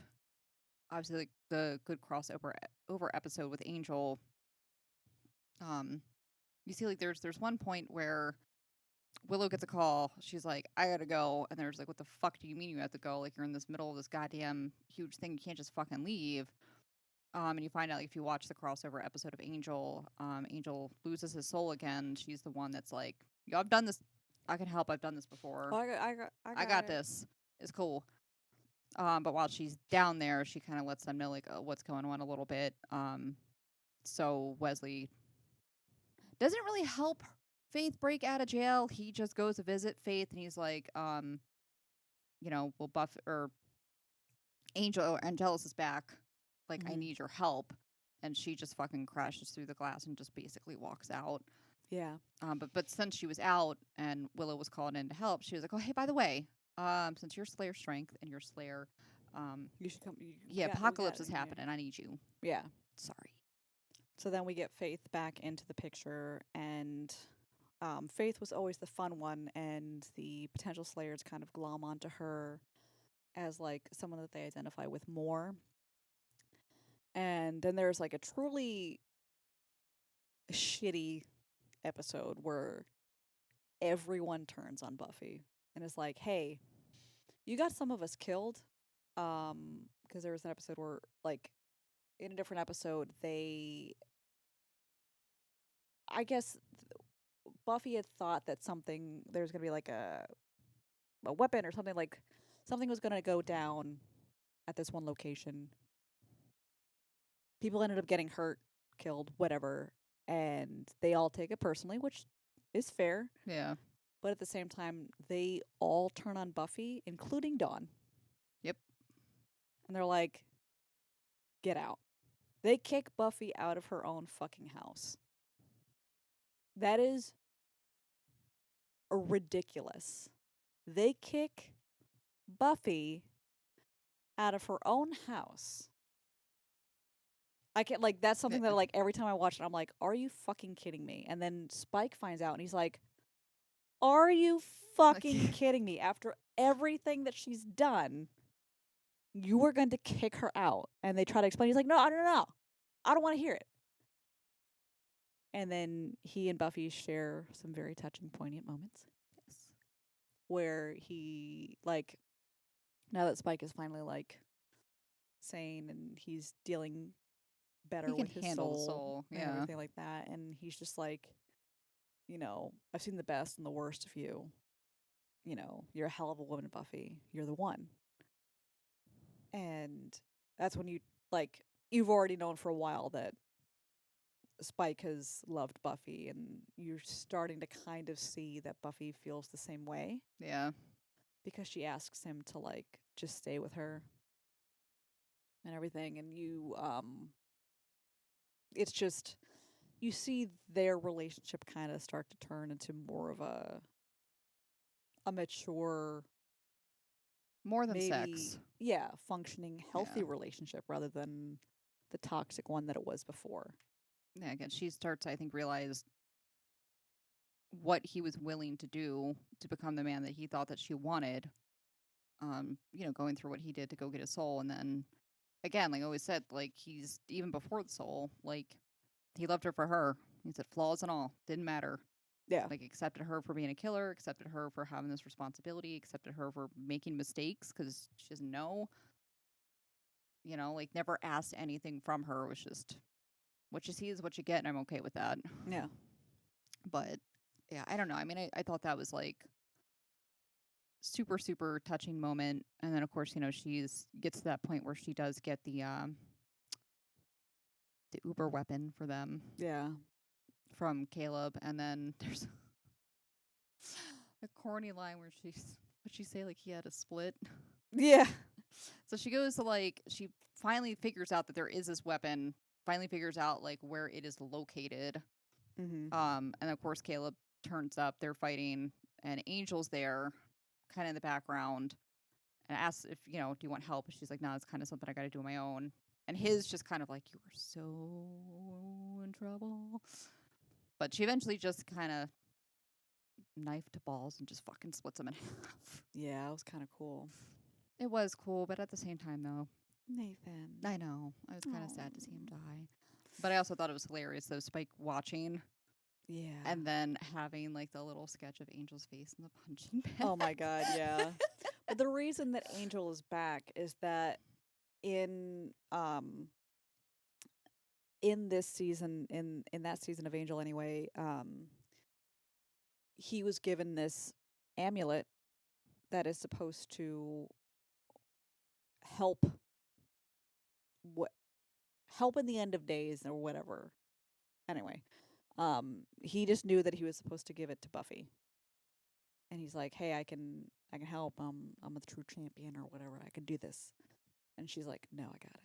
obviously like the good crossover over episode with Angel. You see, like there's one point where Willow gets a call. She's like, I gotta go. And there's like, what the fuck do you mean you have to go? Like, you're in this middle of this goddamn huge thing. You can't just fucking leave. And you find out, like, if you watch the crossover episode of Angel, Angel loses his soul again. She's the one that's like, yo, I've done this. I can help. I've done this before. Oh, I got this. It's cool. But while she's down there, she kind of lets them know, like, what's going on a little bit. So Wesley doesn't really help Faith break out of jail. He just goes to visit Faith, and he's like, well, Buff or Angel or Angelus is back. Like, I need your help. And she just fucking crashes through the glass and just basically walks out. Yeah. But since she was out and Willow was calling in to help, she was like, oh, hey, by the way, since you're Slayer Strength and you're Slayer, you should come. Apocalypse is happening. I need you. Yeah. Sorry. So then we get Faith back into the picture, and Faith was always the fun one, and the potential Slayers kind of glom onto her as like someone that they identify with more. And then there's like a truly shitty episode where everyone turns on Buffy and is like, "Hey, you got some of us killed." Because there was an episode where, like, in a different episode, I guess Buffy had thought that there's gonna be like a weapon or something, like something was gonna go down at this one location. People ended up getting hurt, killed, whatever, and they all take it personally, which is fair. Yeah. But at the same time, they all turn on Buffy, including Dawn. Yep. And they're like, get out. They kick Buffy out of her own fucking house. That is ridiculous. They kick Buffy out of her own house. I can't, like, that's something that, like, every time I watch it, I'm like, are you fucking kidding me? And then Spike finds out and he's like, are you fucking kidding me? After everything that she's done, you were going to kick her out. And they try to explain. He's like, no. I don't want to hear it. And then he and Buffy share some very touching, poignant moments. Yes. Where he, like, now that Spike is finally, like, sane and he's dealing better with his soul and everything like that. And he's just like, I've seen the best and the worst of you. You're a hell of a woman, Buffy. You're the one. And that's when you've already known for a while that Spike has loved Buffy, and you're starting to kind of see that Buffy feels the same way. Yeah. Because she asks him to, like, just stay with her and everything. And it's just, you see their relationship kind of start to turn into more of a mature, more than sex. Yeah, functioning, healthy relationship rather than the toxic one that it was before. Yeah, again, she starts, I think, realize what he was willing to do to become the man that he thought that she wanted. Going through what he did to go get his soul, and then again, like I always said, like he's even before the soul, like he loved her for her. He said flaws and all didn't matter. Yeah, like accepted her for being a killer, accepted her for having this responsibility, accepted her for making mistakes because she doesn't know. Like never asked anything from her. It was just what you see is what you get, and I'm okay with that. Yeah, but yeah, I don't know. I mean, I thought that was like super super touching moment, and then of course she's gets to that point where she does get the Uber weapon for them. Yeah, from Caleb, and then there's a corny line where what'd she say, like he had a split? Yeah. So she goes to, like, she finally figures out that there is this weapon, finally figures out like where it is located. And of course Caleb turns up, they're fighting, and Angel's there, kind of in the background, and asks if, do you want help? And she's like, no, it's kind of something I gotta do on my own. And his just kind of like, you are so in trouble. But she eventually just kind of knife to balls and just fucking splits him in half. Yeah, it was kind of cool. It was cool, but at the same time, though, Nathan. I know. I was kind of sad to see him die. But I also thought it was hilarious, though, Spike watching. Yeah. And then having, like, the little sketch of Angel's face in the punching bag. Oh, my God, yeah. But the reason that Angel is back is that in this season, in that season of Angel anyway, he was given this amulet that is supposed to help in the end of days or whatever. Anyway, He just knew that he was supposed to give it to Buffy. And he's like, "Hey, I can help. I'm a true champion or whatever. I can do this." And she's like, "No, I got it."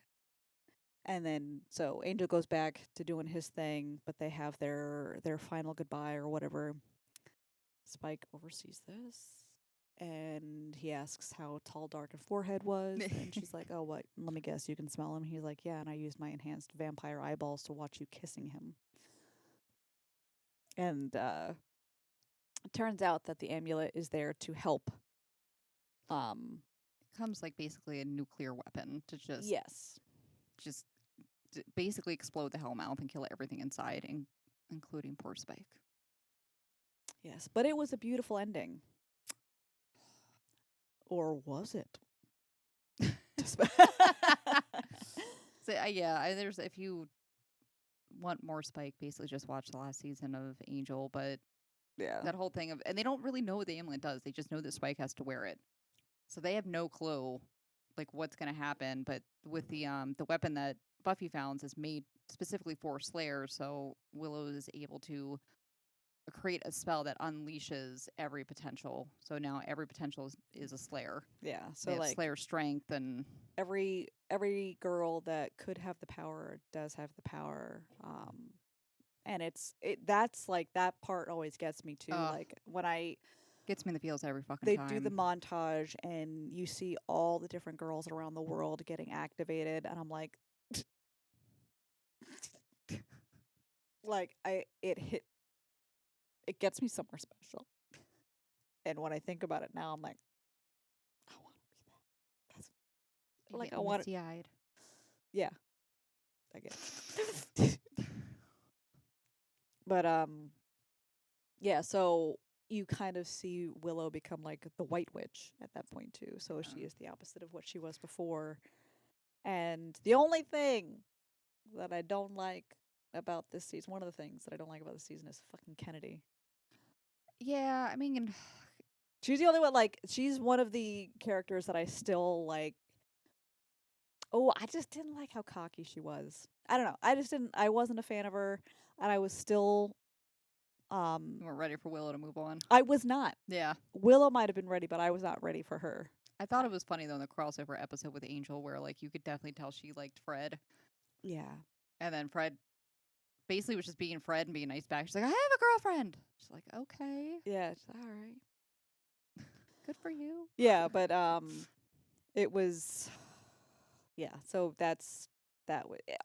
And then so Angel goes back to doing his thing, but they have their final goodbye or whatever. Spike oversees this, and he asks how tall, dark, and forehead was, and she's like, "Oh, what? Let me guess, you can smell him." He's like, "Yeah, and I used my enhanced vampire eyeballs to watch you kissing him." And it turns out that the amulet is there to help. It comes like basically a nuclear weapon to Yes, just basically explode the Hellmouth and kill everything inside, including poor Spike. yes, but it was a beautiful ending, or was it? So there's if you want more Spike, basically just watch the last season of Angel. But Yeah, that whole thing of, and they don't really know what the amulet does. They just know that Spike has to wear it, so they have no clue like what's gonna happen. But with the weapon that Buffy found is made specifically for Slayer, so Willow is able to create a spell that unleashes every potential. So now every potential is a Slayer. yeah. They So have like Slayer strength and every girl that could have the power does have the power. And that's like that part always gets me too. Like when gets me in the feels every fucking they time. do the montage and you see all the different girls around the world getting activated, and I'm like, it gets me somewhere special. And when I think about it now, I'm like, I want to be that. That's like I want it. misty-eyed. Yeah, I guess. But yeah. So you kind of see Willow become like the White Witch at that point too. So she is the opposite of what she was before. And the only thing that I don't like about this season, one of the things that I don't like about this season is fucking Kennedy. Yeah, I mean, She's the only one, like, she's one of the characters that I still like. Oh, I just didn't like how cocky she was. I don't know. I wasn't a fan of her, and I was still, you weren't ready for Willow to move on. I was not. Yeah. Willow might have been ready, but I was not ready for her. I thought it was funny, though, in the crossover episode with Angel, where, like, you could definitely tell she liked Fred. Yeah. And then Fred basically was just being Fred and being nice back. She's like, I have a girlfriend. She's like, okay. Yeah, it's all right. Good for you. Yeah, but it was, yeah. So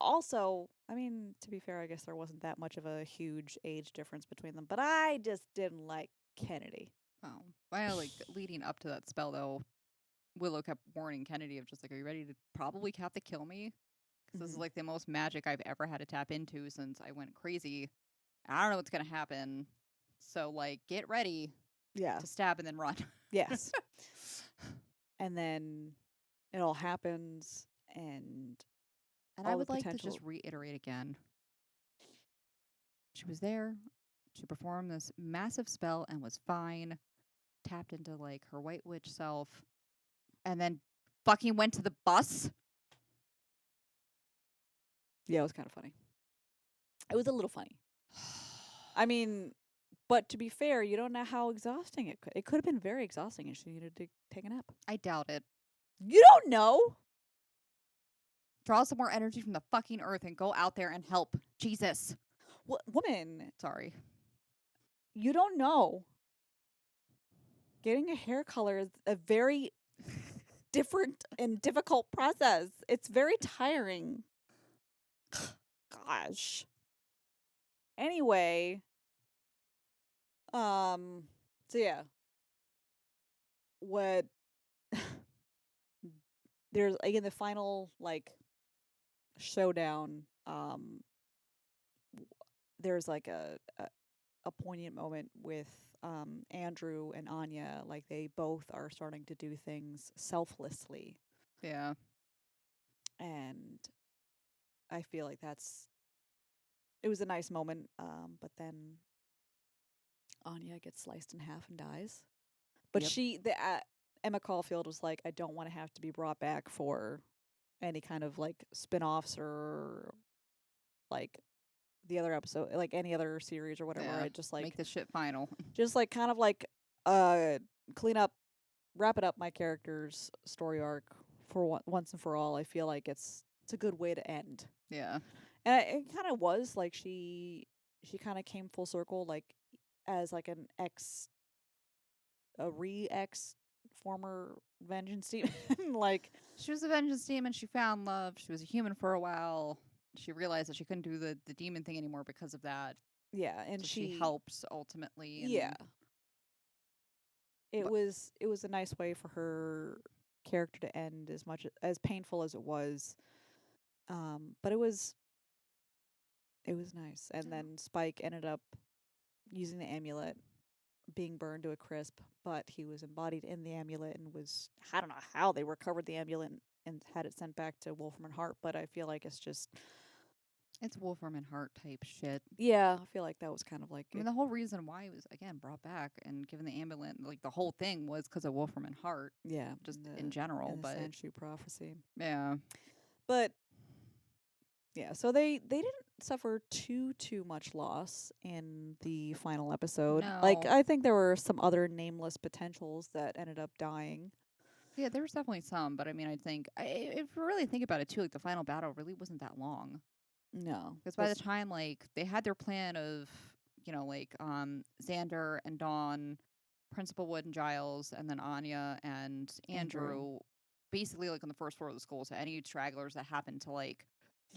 also, I mean, to be fair, I guess there wasn't that much of a huge age difference between them, but I just didn't like Kennedy. Oh, I know, like, leading up to that spell, though, Willow kept warning Kennedy of just like, are you ready to probably have to kill me? Because this is like the most magic I've ever had to tap into since I went crazy. I don't know what's going to happen. So, like, get ready Yeah. to stab and then run. Yes. And then it all happens, and I would like to just reiterate again. She was there. She performed this massive spell and was fine. Tapped into, like, her White Witch self. And then fucking went to the bus. Yeah, it was kind of funny. It was a little funny. I mean, but to be fair, you don't know how exhausting it could. It could have been very exhausting, and she needed to take a nap. I doubt it. You don't know. Draw some more energy from the fucking earth and go out there and help. Jesus. Woman, Sorry. you don't know. Getting a hair color is a very different and difficult process. It's very tiring. Gosh. Anyway, so yeah. What there's again the final like showdown, there's like a poignant moment with Andrew and Anya, like they both are starting to do things selflessly. Yeah. And I feel like it was a nice moment, but then Anya gets sliced in half and dies. But Emma Caulfield was like, I don't want to have to be brought back for any kind of like spin-offs or like the other episode, like any other series or whatever. Yeah. I just like Make this shit final. just like kind of like clean up, wrap it up my character's story arc for once and for all. I feel like it's a good way to end. Yeah. And it kind of was like she kind of came full circle, like as like a re-ex former vengeance demon. Like She was a vengeance demon. She found love. She was a human for a while. She realized that she couldn't do the demon thing anymore because of that. yeah, and So she she helped ultimately. And yeah, it but was a nice way for her character to end, as much as painful as it was. But it was nice. And then Spike ended up using the amulet, being burned to a crisp, but he was embodied in the amulet and was, I don't know how they recovered the amulet and had it sent back to Wolfram and Hart, but I feel like it's just it's Wolfram and Hart type shit. yeah, I feel like that was kind of like I mean, the whole reason why he was again brought back and given the amulet, like the whole thing was because of Wolfram and Hart, yeah, just in general. in the But Sandshoe prophecy. yeah, But yeah, so they didn't suffer too much loss in the final episode. Like no, I think there were some other nameless potentials that ended up dying. yeah, there was definitely some. But I mean, I think if you really think about it too, like the final battle really wasn't that long. No, Because by the time like they had their plan of, like Xander and Dawn, Principal Wood and Giles, and then Anya and Andrew, basically like on the first floor of the school. So any stragglers that happened to like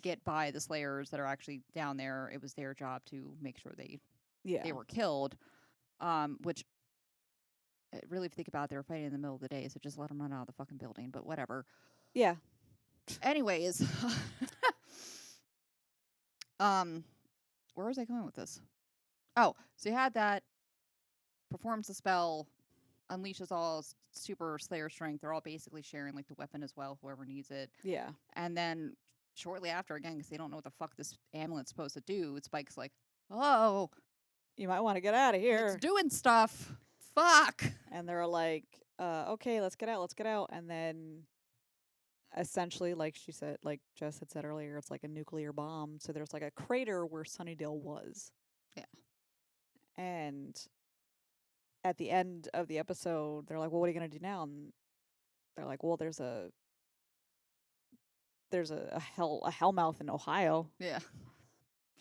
get by the Slayers that are actually down there, it was their job to make sure they were killed. Which really, if you think about it, they were fighting in the middle of the day, so just let them run out of the fucking building. But whatever. Yeah. Anyways, where was I going with this? Oh, so you had that, performs the spell, unleashes all super Slayer strength. They're all basically sharing like the weapon as well, whoever needs it. Yeah. And then shortly after, again, because they don't know what the fuck this amulet's supposed to do, Spike's like, "Oh, You might want to get out of here. it's doing stuff. Fuck." And they're like, okay, let's get out. And then essentially, like she said, like Jess had said earlier, it's like a nuclear bomb. So there's like a crater where Sunnydale was. Yeah. And at the end of the episode, they're like, well, what are you going to do now? And they're like, well, there's a hellmouth in Ohio. Yeah.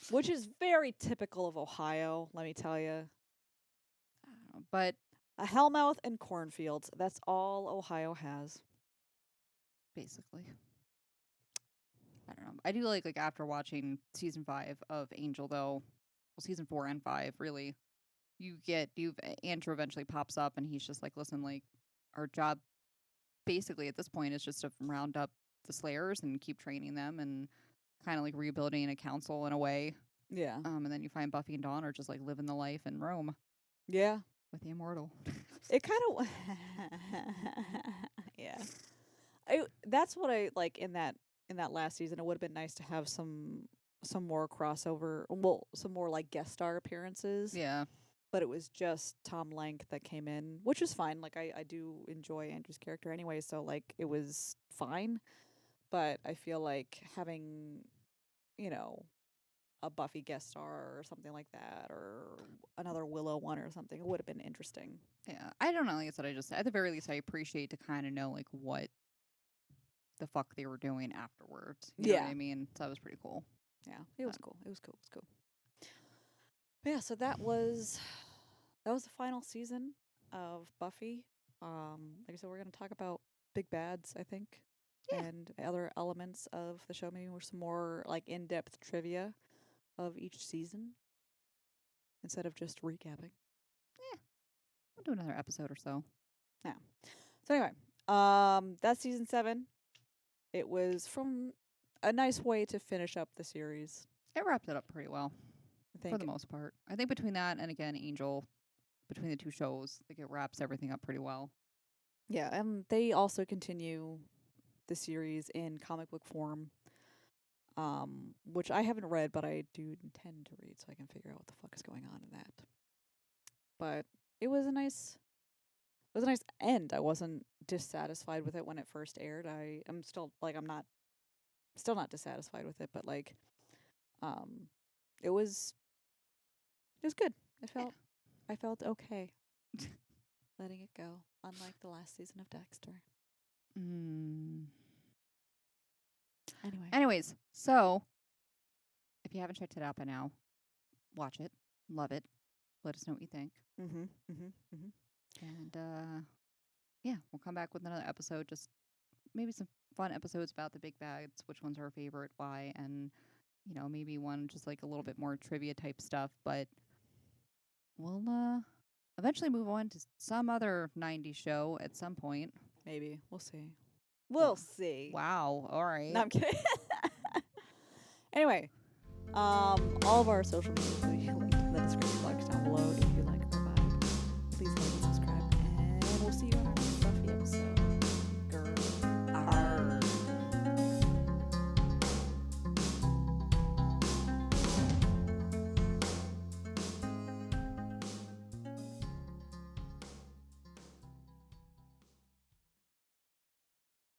Which is very typical of Ohio, let me tell you. But a hellmouth and cornfields. That's all Ohio has. Basically. I don't know. I do like after watching season 5 of Angel though, well season 4 and 5 really, Andrew eventually pops up and he's just like, listen, like our job basically at this point is just to round up the Slayers and keep training them and kind of like rebuilding a council in a way. Yeah. And then you find Buffy and Dawn are just like living the life in Rome. Yeah. With the immortal. It kind of yeah. That's what I like in that last season. It would have been nice to have some more crossover, well, some more like guest star appearances. Yeah. But it was just Tom Lank that came in, which was fine. Like I do enjoy Andrew's character anyway, so like it was fine. But I feel like having, a Buffy guest star or something like that, or another Willow one or something, it would have been interesting. Yeah. I don't know. Like I said, at the very least, I appreciate to kind of know like what the fuck they were doing afterwards. You know what I mean? So that was pretty cool. Yeah, it was cool. It was cool. But yeah, so that was the final season of Buffy. Like I said, we're gonna talk about big bads, I think, and other elements of the show. Maybe with some more like in-depth trivia of each season instead of just recapping. Yeah, we'll do another episode or so. Yeah. So anyway, that's season 7. It was from a nice way to finish up the series. It wrapped it up pretty well, I think, for the most part. I think between that and again Angel, between the two shows, like it wraps everything up pretty well. Yeah, and they also continue the series in comic book form, which I haven't read, but I do intend to read so I can figure out what the fuck is going on in that. But it was a nice end. I wasn't dissatisfied with it when it first aired. I'm still like still not dissatisfied with it, but like It was good. I felt okay letting it go, unlike the last season of Dexter. Anyways, so if you haven't checked it out by now, watch it, love it. Let us know what you think. And yeah, we'll come back with another episode. Just maybe some fun episodes about the big bads, which one's our favorite, why, and maybe one just like a little bit more trivia type stuff. But we'll eventually move on to some other 90s show at some point. Maybe. We'll see. We'll see. Wow. All right. No, I'm kidding. Anyway, all of our social media will be linked in the description box down below.